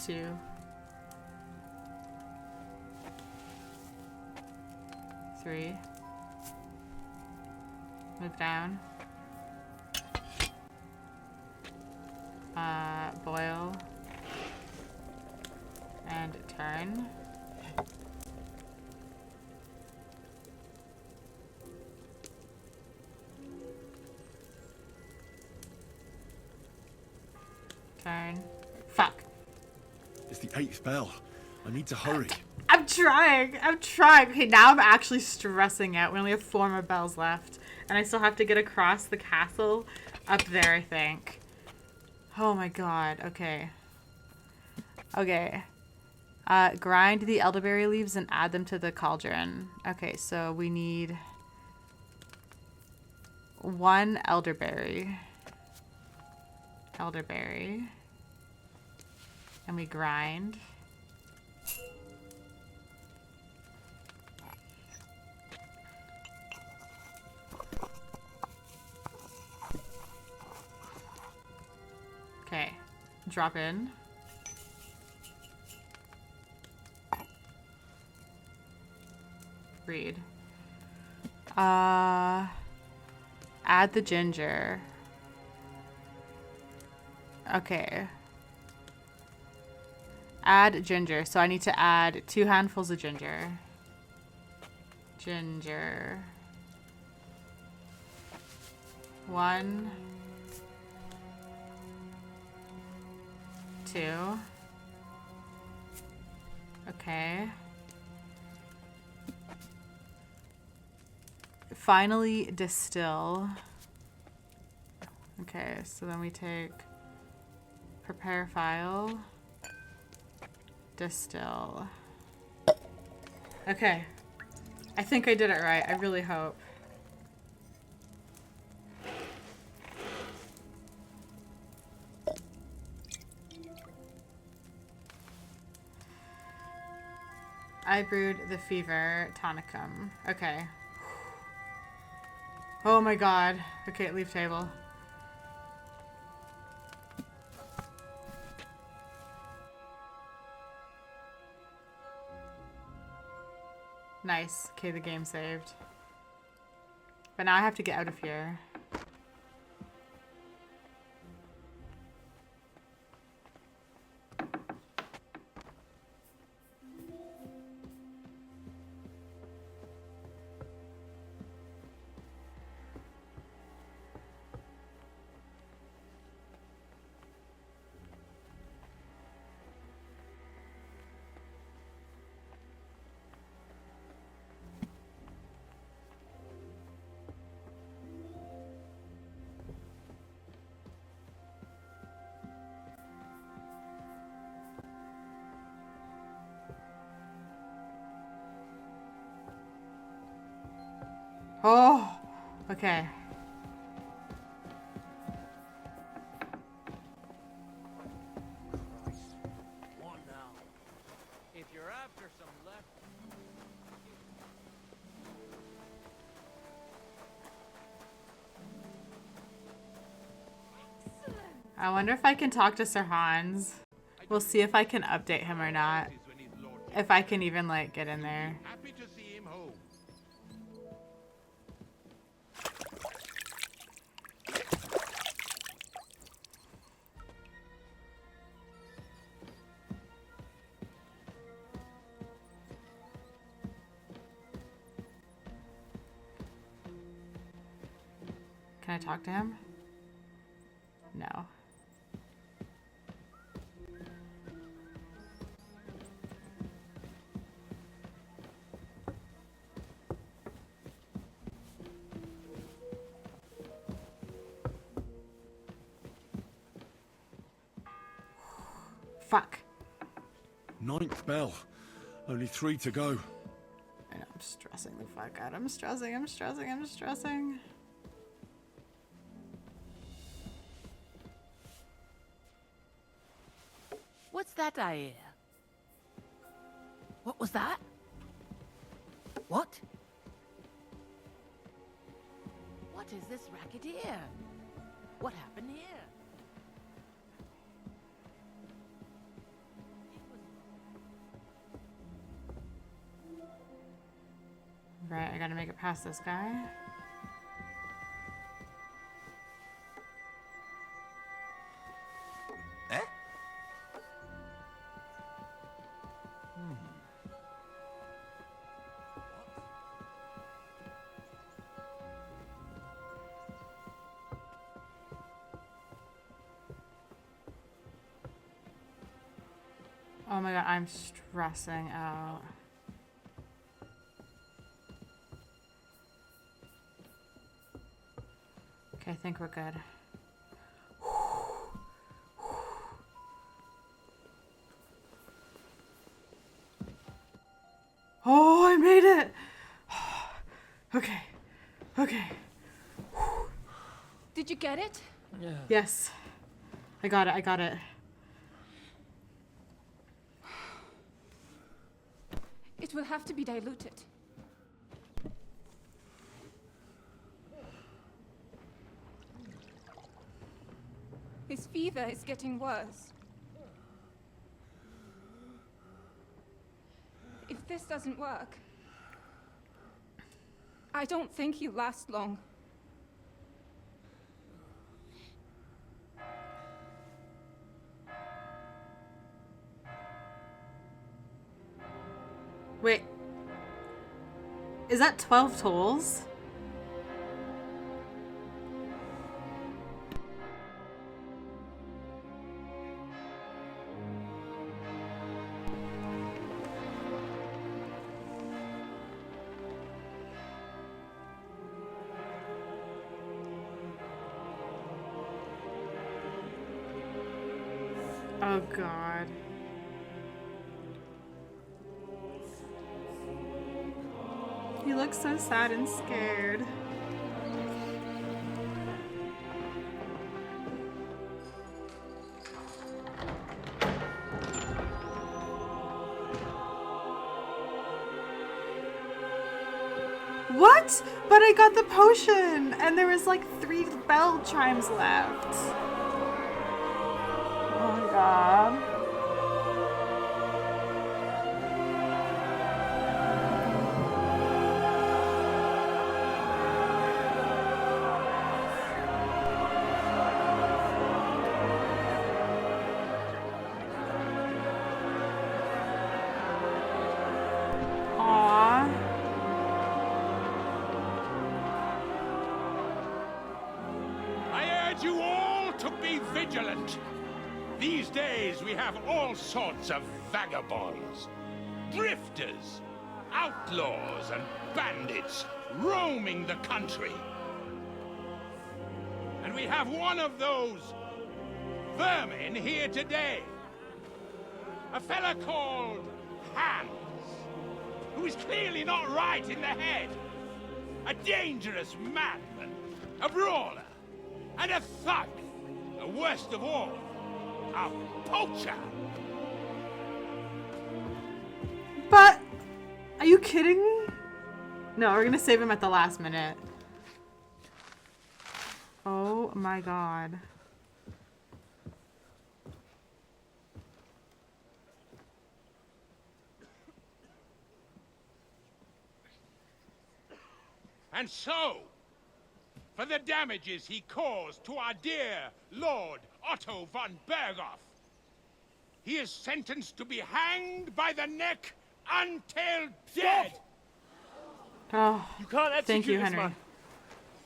2. 3. Move down. Boil. And turn. Turn. Fuck. It's the 8th bell. I need to hurry. I'm trying. Okay, now I'm actually stressing out. We only have 4 more bells left. And I still have to get across the castle up there, I think. Oh my god. Okay. Okay. Grind the elderberry leaves and add them to the cauldron. Okay, so we need 1 elderberry. And we grind. Okay, drop in. Read. Add the ginger. Okay. Add ginger. So I need to add 2 handfuls of ginger. Ginger. 1, 2. Okay. Finally distill. Okay, so then we take prepare file, distill. Okay. I think I did it right. I really hope. I brewed the fever tonicum. Okay. Oh my god. Okay, leave table. Nice. Okay, the game saved. But now I have to get out of here. Oh, okay. What now? If you're after some left. I wonder if I can talk to Sir Hans. We'll see if I can update him or not. If I can even, like, get in there. Happy to see him home. Can I talk to him? No. Fuck. 9th bell. Only 3 to go. And I'm stressing the fuck out. I'm stressing. What's that I hear? What was that? What? What is this racket here? What happened here? Right, I gotta make it past this guy. Eh? Oh my god, I'm stressing out. Okay, I think we're good. Oh, I made it! Okay. Okay. Did you get it? Yeah. Yes. I got it. I got it. It will have to be diluted. His fever is getting worse. If this doesn't work, I don't think he'll last long. Wait. Is that 12 tolls? Oh God. He looks so sad and scared. What? But I got the potion and there was like 3 bell chimes left. Oh my God. I urge you all to be vigilant. These days we have all sorts of vagabonds, drifters, outlaws and bandits roaming the country. And we have one of those vermin here today. A fella called Hans, who is clearly not right in the head. A dangerous madman, a brawler, and a thug. The worst of all, a poacher. But, are you kidding me? No, we're gonna save him at the last minute. Oh my God. And so, for the damages he caused to our dear Lord Otto von Berghoff, he is sentenced to be hanged by the neck until dead. Oh, you can't execute thank you, this Henry. man.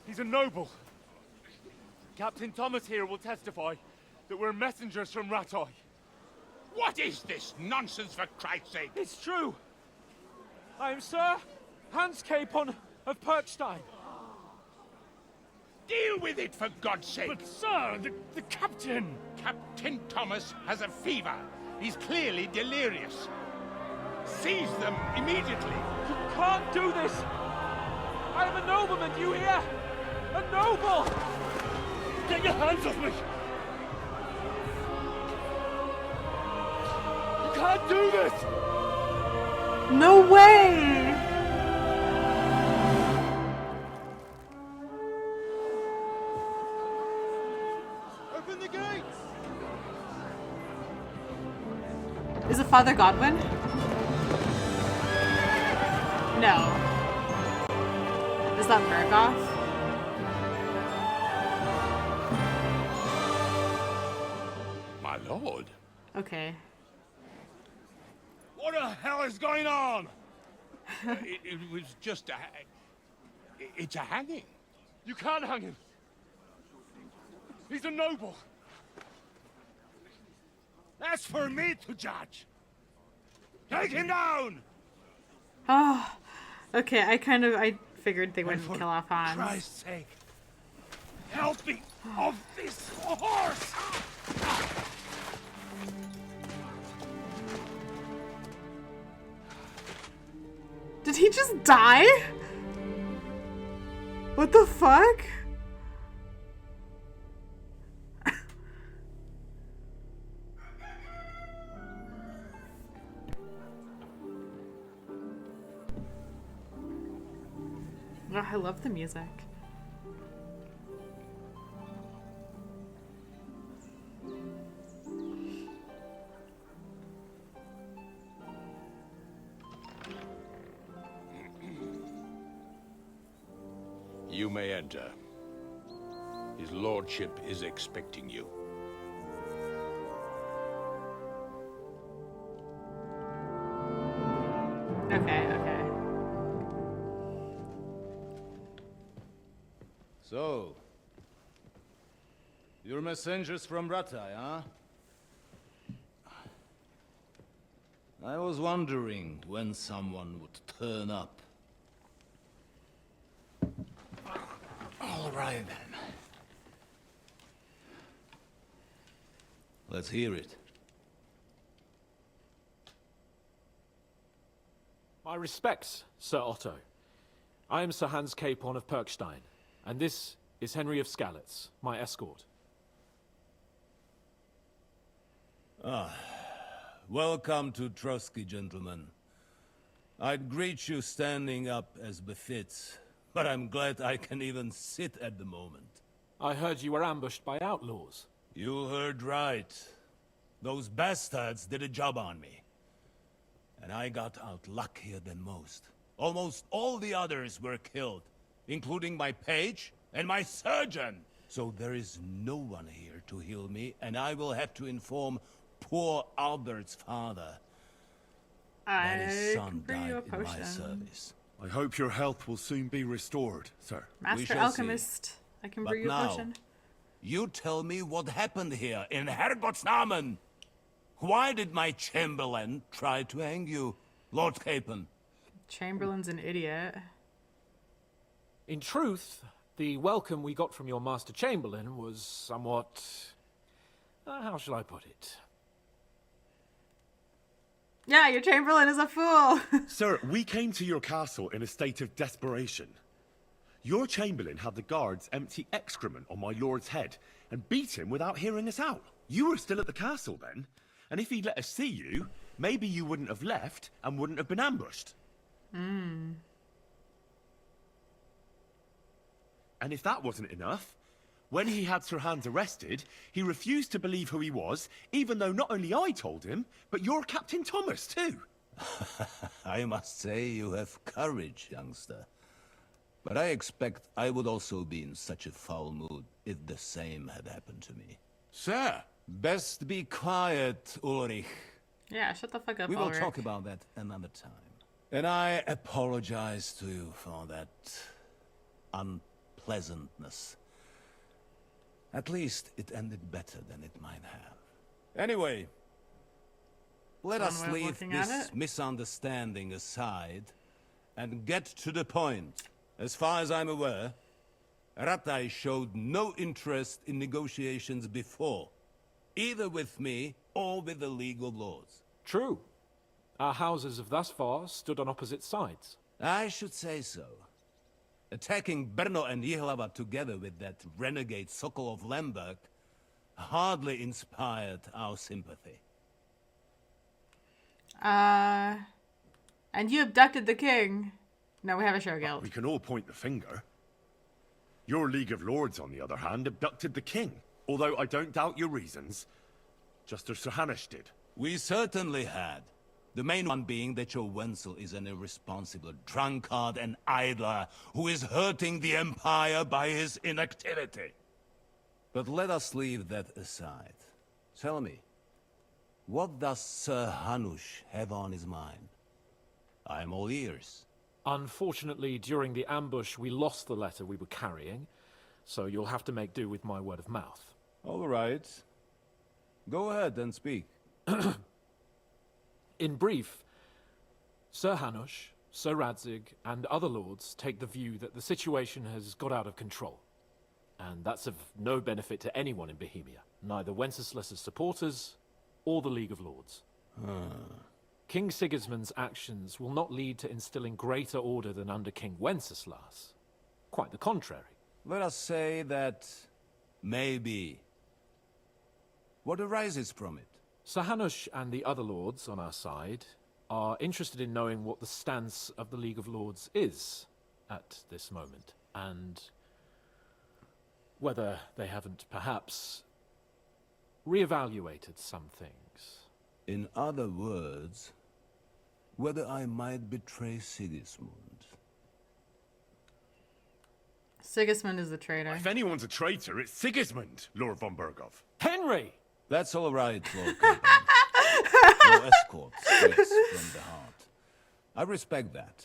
He's a noble. Captain Thomas here will testify that we're messengers from Ratoi. What is this nonsense, for Christ's sake? It's true. I am Sir Hans Capon of Perkstein. Deal with it, for God's sake! But sir, the captain... Captain Thomas has a fever. He's clearly delirious. Seize them immediately. You can't do this! I am a nobleman, do you hear? A noble! Get your hands off me! You can't do this! No way! Open the gates! Is it Father Godwin? No. Is that Berghoff? My lord. Okay. What the hell is going on? It was just a... It's a hanging. You can't hang him. He's a noble. That's for me to judge. Take him down! Oh, okay. I figured they wouldn't kill off Hans. For Christ's sake, help me off this horse! Did he just die? What the fuck? Oh, I love the music. You may enter. His lordship is expecting you. Okay, okay. So, you're messengers from Rattay, huh? I was wondering when someone would turn up. All right, then. Let's hear it. My respects, Sir Otto. I am Sir Hans Capon of Perkstein, and this is Henry of Skalitz, my escort. Welcome to Trotsky, gentlemen. I'd greet you standing up as befits, but I'm glad I can even sit at the moment. I heard you were ambushed by outlaws. You heard right. Those bastards did a job on me. And I got out luckier than most. Almost all the others were killed, including my page and my surgeon. So there is no one here to heal me, and I will have to inform poor Albert's father that his son died in my service. I hope your health will soon be restored, sir. Master Alchemist, I can brew you a potion. You tell me what happened here in Herrgott's Namen. Why did my Chamberlain try to hang you, Lord Capon? Chamberlain's an idiot. In truth, the welcome we got from your Master Chamberlain was somewhat... how shall I put it? Yeah, your Chamberlain is a fool. Sir, we came to your castle in a state of desperation. Your Chamberlain had the guards empty excrement on my lord's head and beat him without hearing us out. You were still at the castle then, and if he'd let us see you, maybe you wouldn't have left and wouldn't have been ambushed. And if that wasn't enough, when he had Sir Hans arrested, he refused to believe who he was, even though not only I told him, but your Captain Thomas too. I must say you have courage, youngster. But I expect I would also be in such a foul mood if the same had happened to me. Sir, best be quiet, Ulrich. Yeah, shut the fuck up, We will Ulrich. talk about that another time. And I apologize to you for that unpleasantness. At least it ended better than it might have. Anyway, let us leave this misunderstanding aside and get to the point. As far as I'm aware, Rattay showed no interest in negotiations before, either with me or with the League of Lords. True. Our houses have thus far stood on opposite sides. I should say so. Attacking Brno and Jihlava together with that renegade Sokol of Lemberg hardly inspired our sympathy. And you abducted the king. No, we have a show guild. We can all point the finger. Your League of Lords, on the other hand, abducted the king. Although I don't doubt your reasons. Just as Sir Hanush did. We certainly had. The main one being that your Wenzel is an irresponsible drunkard and idler who is hurting the Empire by his inactivity. But let us leave that aside. Tell me, what does Sir Hanush have on his mind? I am all ears. Unfortunately, during the ambush, we lost the letter we were carrying, so you'll have to make do with my word of mouth. All right. Go ahead and speak. In brief, Sir Hanush, Sir Radzig, and other lords take the view that the situation has got out of control. And that's of no benefit to anyone in Bohemia, neither Wenceslas's supporters or the League of Lords. King Sigismund's actions will not lead to instilling greater order than under King Wenceslas. Quite the contrary. Let us say that maybe. What arises from it? Sir Hanush and the other lords on our side are interested in knowing what the stance of the League of Lords is at this moment, and whether they haven't perhaps reevaluated some things. In other words, whether I might betray Sigismund. Sigismund is the traitor. If anyone's a traitor, it's Sigismund, Lord von Berghoff. Henry! That's all right, Lord Capon. Your escort speaks from the heart. I respect that.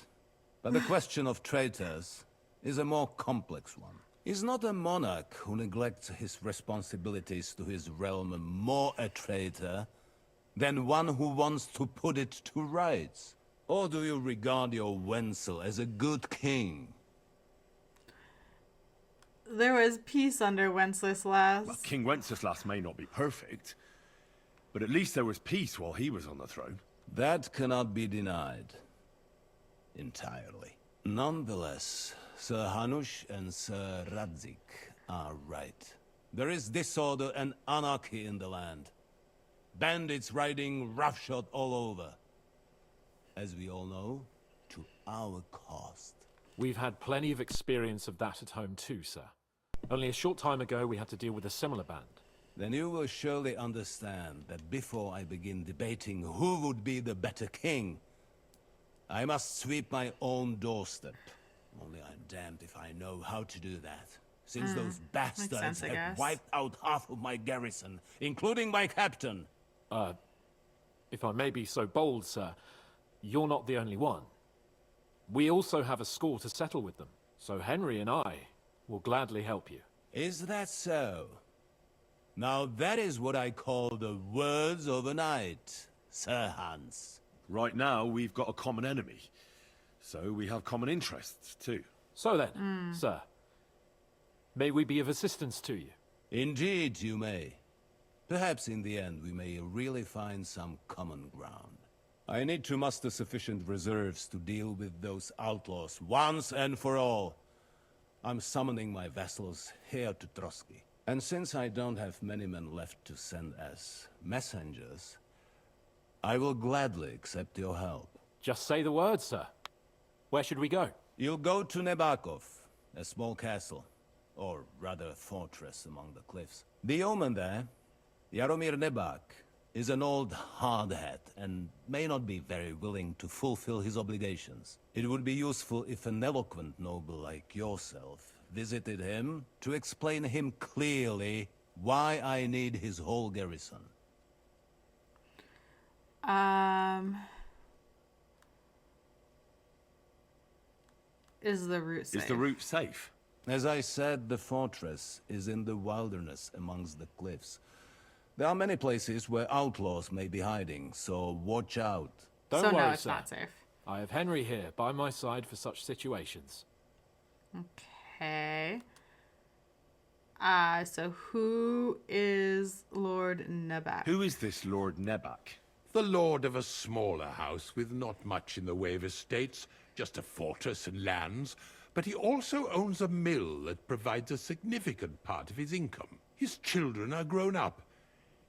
But the question of traitors is a more complex one. Is not a monarch who neglects his responsibilities to his realm more a traitor than one who wants to put it to rights? Or do you regard your Wenzel as a good king? There was peace under Wenceslas. Well, King Wenceslas may not be perfect, but at least there was peace while he was on the throne. That cannot be denied. Entirely. Nonetheless, Sir Hanush and Sir Radzik are right. There is disorder and anarchy in the land. Bandits riding roughshod all over. As we all know, to our cost. We've had plenty of experience of that at home too, sir. Only a short time ago we had to deal with a similar band. Then you will surely understand that before I begin debating who would be the better king, I must sweep my own doorstep. Only I'm damned if I know how to do that. Since those bastards have wiped out half of my garrison, including my captain. If I may be so bold, sir, you're not the only one. We also have a score to settle with them, so Henry and I will gladly help you. Is that so? Now that is what I call the words of a knight, Sir Hans. Right now, we've got a common enemy. So we have common interests, too. So then, sir, may we be of assistance to you? Indeed you may. Perhaps in the end we may really find some common ground. I need to muster sufficient reserves to deal with those outlaws once and for all. I'm summoning my vassals here to Trotsky. And since I don't have many men left to send as messengers, I will gladly accept your help. Just say the word, sir. Where should we go? You'll go to Nebakov, a small castle, or rather a fortress among the cliffs. The yeoman there, Jaromir Nebak, is an old hardhat and may not be very willing to fulfill his obligations. It would be useful if an eloquent noble like yourself visited him to explain him clearly why I need his whole garrison. Is the route safe? Is the route safe? As I said, the fortress is in the wilderness amongst the cliffs. There are many places where outlaws may be hiding, so watch out. Don't worry, it's sir. not safe. I have Henry here by my side for such situations. Okay. So who is Lord Nebak? Who is this Lord Nebak? The lord of a smaller house with not much in the way of estates, just a fortress and lands, but he also owns a mill that provides a significant part of his income. His children are grown up.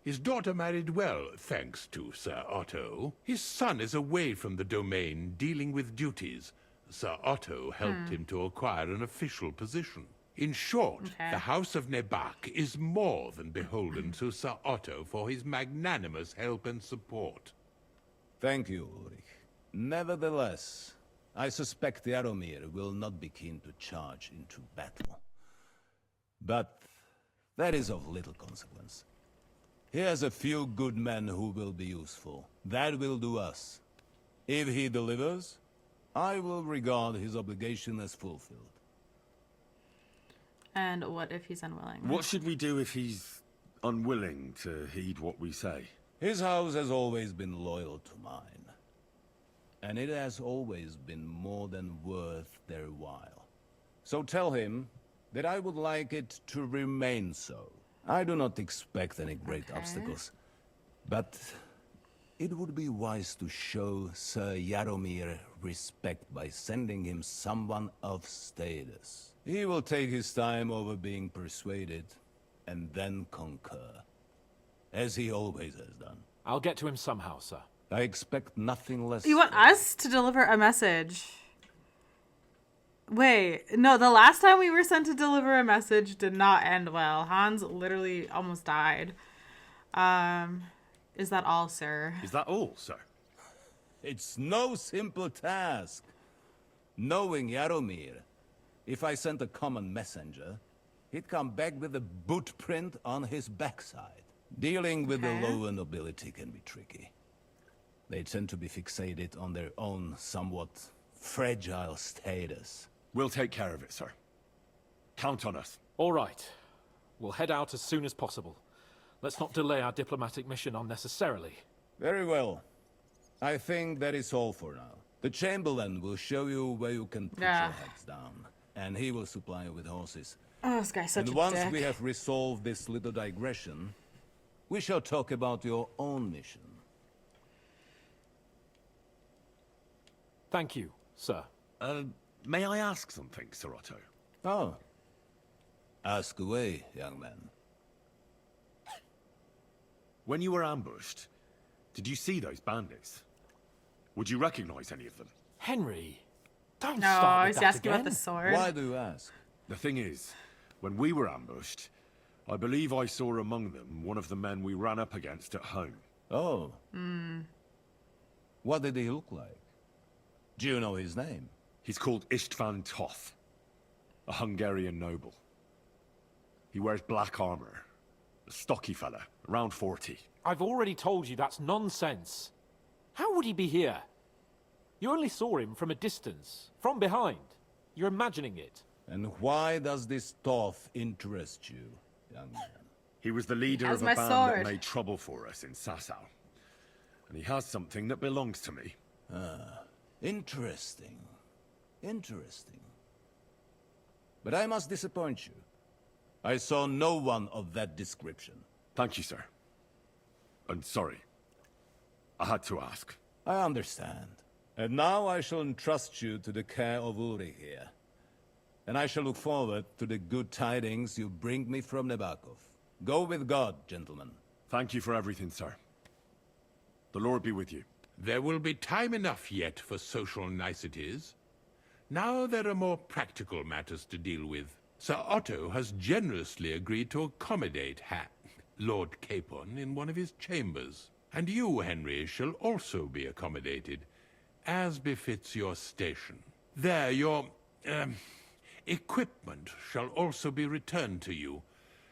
His daughter married well, thanks to Sir Otto. His son is away from the domain, dealing with duties. Sir Otto helped him to acquire an official position. In short, the House of Nebak is more than beholden to Sir Otto for his magnanimous help and support. Thank you, Ulrich. Nevertheless, I suspect Jaromir will not be keen to charge into battle. But that is of little consequence. He has a few good men who will be useful. That will do us. If he delivers, I will regard his obligation as fulfilled. And what if he's unwilling? What should we do if he's unwilling to heed what we say? His house has always been loyal to mine. And it has always been more than worth their while. So tell him that I would like it to remain so. I do not expect any great obstacles. But it would be wise to show Sir Jaromir respect by sending him someone of status. He will take his time over being persuaded, and then concur. As he always has done. I'll get to him somehow, sir. I expect nothing less. You want us to deliver a message? Wait, no, the last time we were sent to deliver a message did not end well. Hans literally almost died. Is that all, sir? Is that all, sir? It's no simple task. Knowing Jaromir, If I sent a common messenger, he'd come back with a boot print on his backside. Dealing with the lower nobility can be tricky. They tend to be fixated on their own somewhat fragile status. We'll take care of it, sir. Count on us. All right. We'll head out as soon as possible. Let's not delay our diplomatic mission unnecessarily. Very well. I think that is all for now. The Chamberlain will show you where you can put your heads down, and he will supply you with horses. Oh, this guy's such and a once dick. we have resolved this little digression, we shall talk about your own mission. Thank you, sir. May I ask something, Sir Otto? Oh. Ask away, young man. When you were ambushed, did you see those bandits? Would you recognize any of them? Henry, don't No, start he's with that asking again. about the sword. Why do you ask? The thing is, when we were ambushed, I believe I saw among them one of the men we ran up against at home. Oh. What did he look like? Do you know his name? He's called Istvan Toth, a Hungarian noble. He wears black armor. A stocky fella, around 40. I've already told you that's nonsense. How would he be here? You only saw him from a distance, from behind. You're imagining it. And why does this Toth interest you, young man? He was the leader Has of a my band sword. that made trouble for us in Sasau. And he has something that belongs to me. Interesting. Interesting. But I must disappoint you. I saw no one of that description. Thank you, sir. And sorry. I had to ask. I understand. And now I shall entrust you to the care of Uri here. And I shall look forward to the good tidings you bring me from Nebakov. Go with God, gentlemen. Thank you for everything, sir. The Lord be with you. There will be time enough yet for social niceties. Now there are more practical matters to deal with. Sir Otto has generously agreed to accommodate Lord Capon in one of his chambers. And you, Henry, shall also be accommodated, as befits your station. There, your, equipment shall also be returned to you.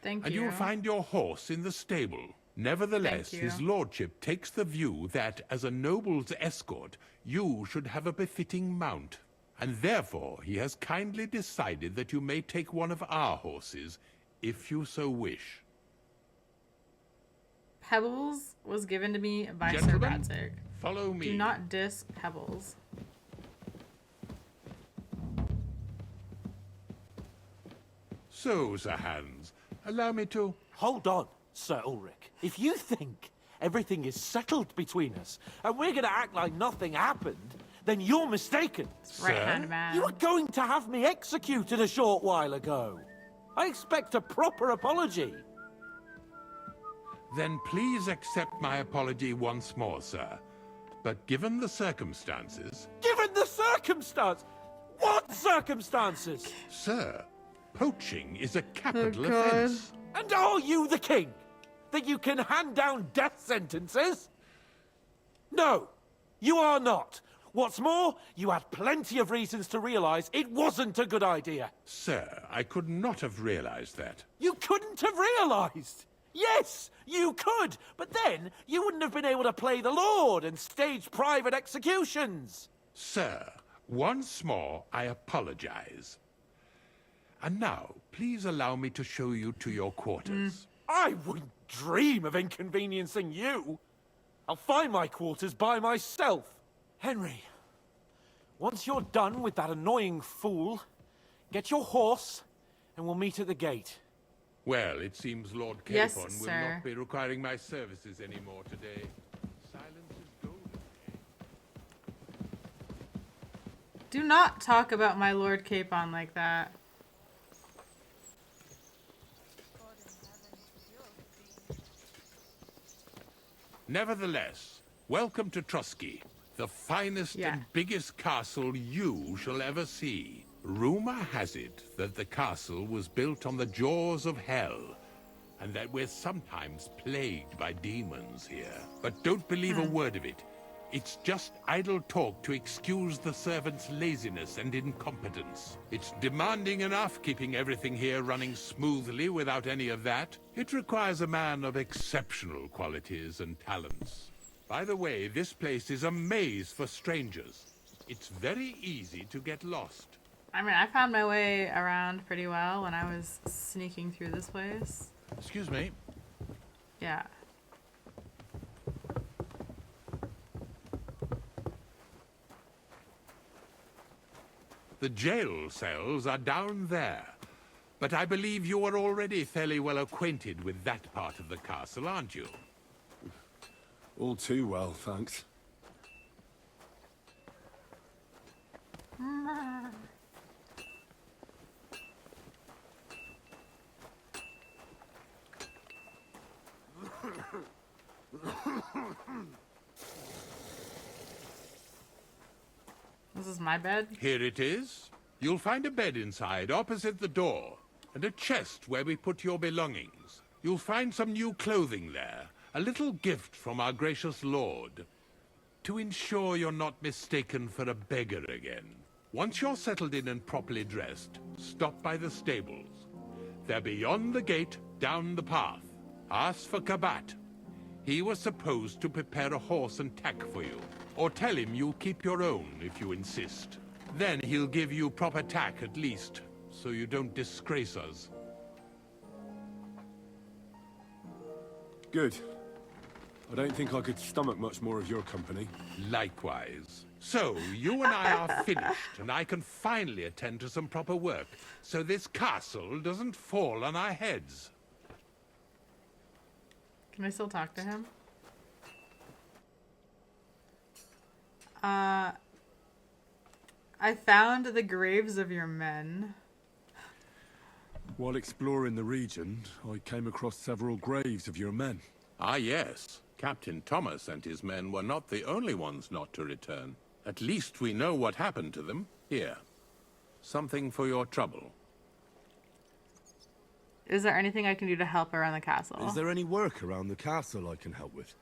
Thank and you. you will find your horse in the stable. Nevertheless, Thank you. his lordship takes the view that, as a noble's escort, you should have a befitting mount. And therefore, he has kindly decided that you may take one of our horses, if you so wish. Pebbles was given to me by Sir Gentlemen, Radzig. follow me. Do not diss Pebbles. So, Sir Hans, allow me to... Hold on, Sir Ulrich. If you think everything is settled between us, and we're going to act like nothing happened, then you're mistaken. Right-hand man. You were going to have me executed a short while ago. I expect a proper apology. Then please accept my apology once more, sir. But given the circumstances... Given the circumstance? What circumstances? Sir, poaching is a capital God. offense. And are you the king? That you can hand down death sentences? No, you are not. What's more, you had plenty of reasons to realize it wasn't a good idea. Sir, I could not have realized that. You couldn't have realized. Yes, you could, but then you wouldn't have been able to play the Lord and stage private executions. Sir, once more, I apologize. And now, please allow me to show you to your quarters. I wouldn't dream of inconveniencing you. I'll find my quarters by myself. Henry, once you're done with that annoying fool, get your horse and we'll meet at the gate. Well, it seems Lord Capon Yes, will sir. not be requiring my services anymore today. Silence is golden. Do not talk about my Lord Capon like that. Nevertheless, welcome to Trusky, the finest and biggest castle you shall ever see. Rumor has it that the castle was built on the jaws of hell, and that we're sometimes plagued by demons here. But don't believe a word of it. It's just idle talk to excuse the servants' laziness and incompetence. It's demanding enough keeping everything here running smoothly without any of that. It requires a man of exceptional qualities and talents. By the way, this place is a maze for strangers. It's very easy to get lost. I mean, I found my way around pretty well when I was sneaking through this place. Excuse me. Yeah. The jail cells are down there. But I believe you are already fairly well acquainted with that part of the castle, aren't you? All too well, thanks. This is my bed? Here it is. You'll find a bed inside, opposite the door, and a chest where we put your belongings. You'll find some new clothing there, a little gift from our gracious lord, to ensure you're not mistaken for a beggar again. Once you're settled in and properly dressed, stop by the stables. They're beyond the gate, down the path. Ask for Kabat. He was supposed to prepare a horse and tack for you. Or tell him you'll keep your own if you insist. Then he'll give you proper tack at least, so you don't disgrace us. Good. I don't think I could stomach much more of your company. Likewise. So, you and I are finished, and I can finally attend to some proper work, so this castle doesn't fall on our heads. Can I still talk to him? I found the graves of your men. While exploring the region, I came across several graves of your men. Ah, yes. Captain Thomas and his men were not the only ones not to return. At least we know what happened to them. Here. Something for your trouble. Is there anything I can do to help around the castle? Is there any work around the castle I can help with?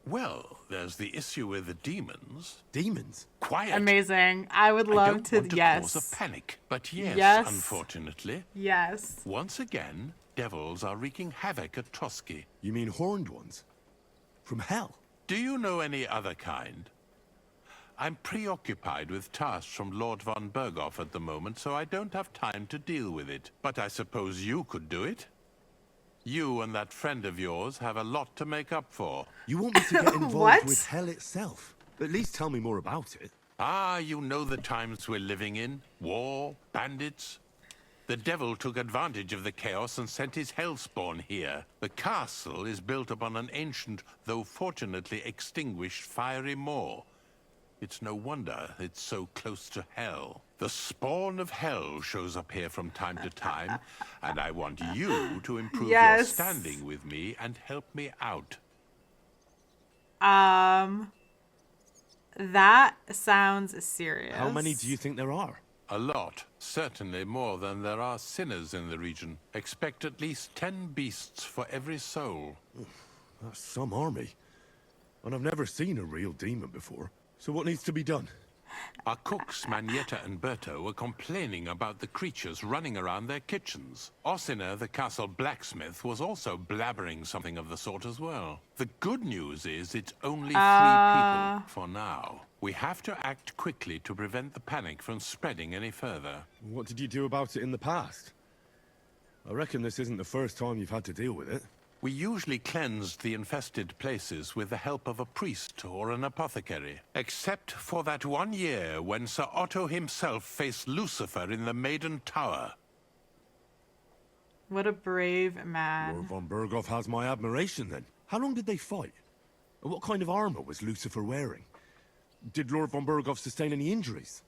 Well, there's the issue with the demons. Demons? Quiet. Amazing. I would love I don't want to yes. cause a panic, but yes, Yes. unfortunately. Yes. Once again, devils are wreaking havoc at Trotsky. You mean horned ones? From hell? Do you know any other kind? I'm preoccupied with tasks from Lord von Berghoff at the moment, so I don't have time to deal with it. But I suppose you could do it? You and that friend of yours have a lot to make up for. You want me to get involved What? with hell itself? At least tell me more about it. Ah, you know the times we're living in. War, bandits. The devil took advantage of the chaos and sent his hellspawn here. The castle is built upon an ancient, though fortunately extinguished, fiery moor. It's no wonder it's so close to hell. The spawn of hell shows up here from time to time, and I want you to improve your standing with me and help me out. That sounds serious. How many do you think there are? A lot. Certainly more than there are sinners in the region. Expect at least 10 beasts for every soul. That's some army. And I've never seen a real demon before. So what needs to be done? Our cooks, Manietta and Berto, were complaining about the creatures running around their kitchens. Ossiner, the castle blacksmith, was also blabbering something of the sort as well. The good news is it's only 3 people for now. We have to act quickly to prevent the panic from spreading any further. What did you do about it in the past? I reckon this isn't the first time you've had to deal with it. We usually cleansed the infested places with the help of a priest or an apothecary. Except for that one year when Sir Otto himself faced Lucifer in the Maiden Tower. What a brave man. Lord von Berghoff has my admiration then. How long did they fight? And what kind of armor was Lucifer wearing? Did Lord von Berghoff sustain any injuries?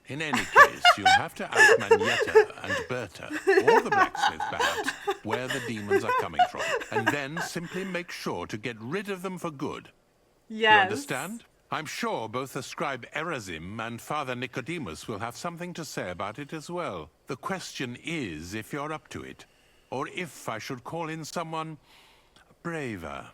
In any case, you'll have to ask Manietta and Berta, or the blacksmith perhaps, where the demons are coming from. And then simply make sure to get rid of them for good. Yes. You understand? I'm sure both the scribe Erazim and Father Nicodemus will have something to say about it as well. The question is if you're up to it. or if I should call in someone braver.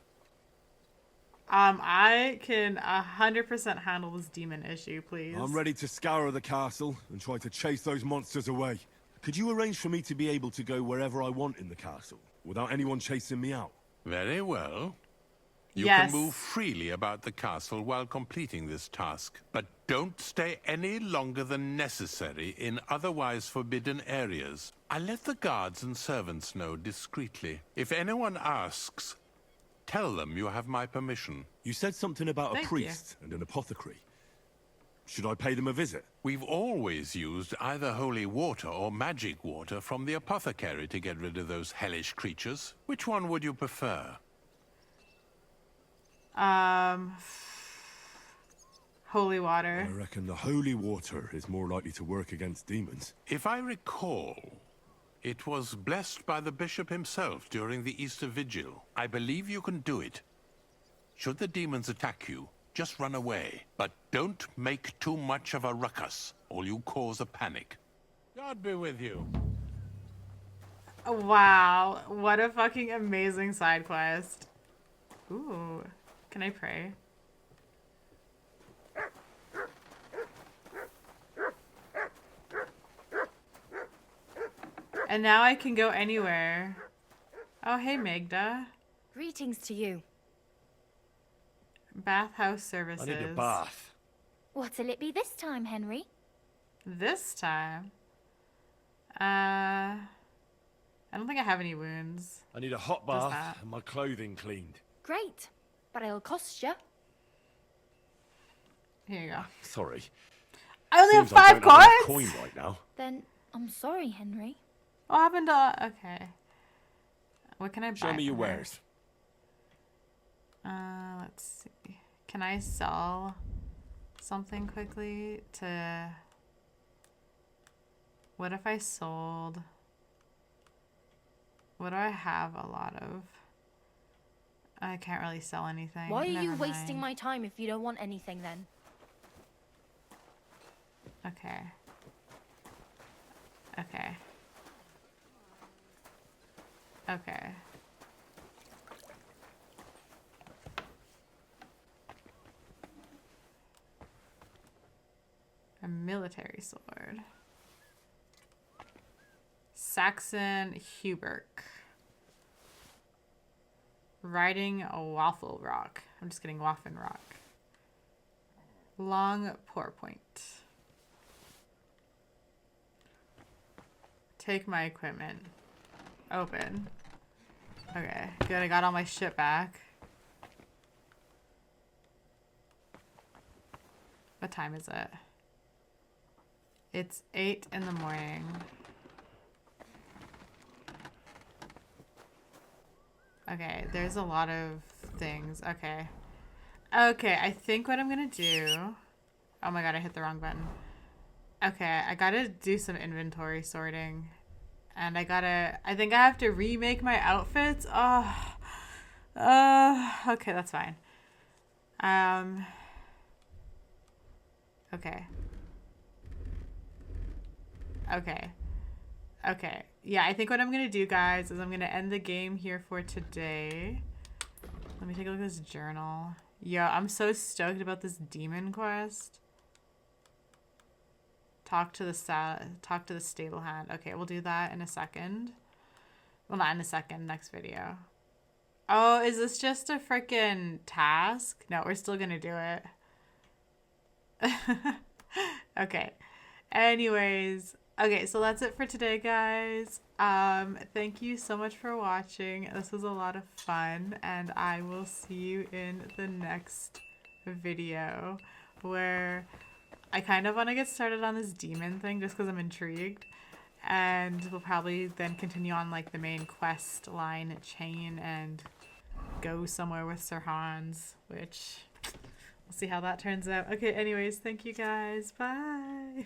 I can 100% handle this demon issue, please. I'm ready to scour the castle and try to chase those monsters away. Could you arrange for me to be able to go wherever I want in the castle, without anyone chasing me out? Very well. You Yes. can move freely about the castle while completing this task, but don't stay any longer than necessary in otherwise forbidden areas. I let the guards and servants know discreetly. If anyone asks, tell them you have my permission. You said something about Thank a priest and an apothecary. Should I pay them a visit? We've always used either holy water or magic water from the apothecary to get rid of those hellish creatures. Which one would you prefer? Holy water. I reckon the holy water is more likely to work against demons. If I recall, it was blessed by the bishop himself during the Easter Vigil. I believe you can do it. Should the demons attack you, just run away. But don't make too much of a ruckus, or you cause a panic. God be with you. Wow, what a fucking amazing side quest. Ooh, can I pray? And now I can go anywhere. Oh, hey, Magda. Greetings to you. Bathhouse services. I need a bath. What'll it be this time, Henry? This time? I don't think I have any wounds. I need a hot Does bath that? and my clothing cleaned. Great, but it'll cost you. Here you go. Sorry. I only have Seems I 5 don't have enough coins? coin right now. Then I'm sorry, Henry. What happened to... Okay. What can I buy? Show me your from her? wares. Let's see. Can I sell something quickly to... What if I sold... What do I have a lot of? I can't really sell anything. Why are you Never wasting mind. my time if you don't want anything then? Okay. Okay. Okay. A military sword. Saxon Huberk. Riding a waffle rock. I'm just getting waffin rock. Long pour point. Take my equipment. Open. Okay, good. I got all my shit back. What time is it? It's 8 in the morning. Okay, there's a lot of things. Okay. Okay, I think what I'm gonna do... Oh my god, I hit the wrong button. Okay, I gotta do some inventory sorting. And I think I have to remake my outfits. Oh. Okay, that's fine. Okay. Okay. Okay. Yeah, I think what I'm gonna do, guys, is I'm gonna end the game here for today. Let me take a look at this journal. Yo, I'm so stoked about this demon quest. Talk to the stable hand. Okay, we'll do that in a second. Well, not in a second. Next video. Oh, is this just a freaking task? No, we're still gonna do it. Okay. Anyways, okay, so that's it for today, guys. Thank you so much for watching. This was a lot of fun, and I will see you in the next video where I kind of want to get started on this demon thing just because I'm intrigued. And we'll probably then continue on like the main quest line chain and go somewhere with Sir Hans, which we'll see how that turns out. Okay, anyways, thank you guys. Bye.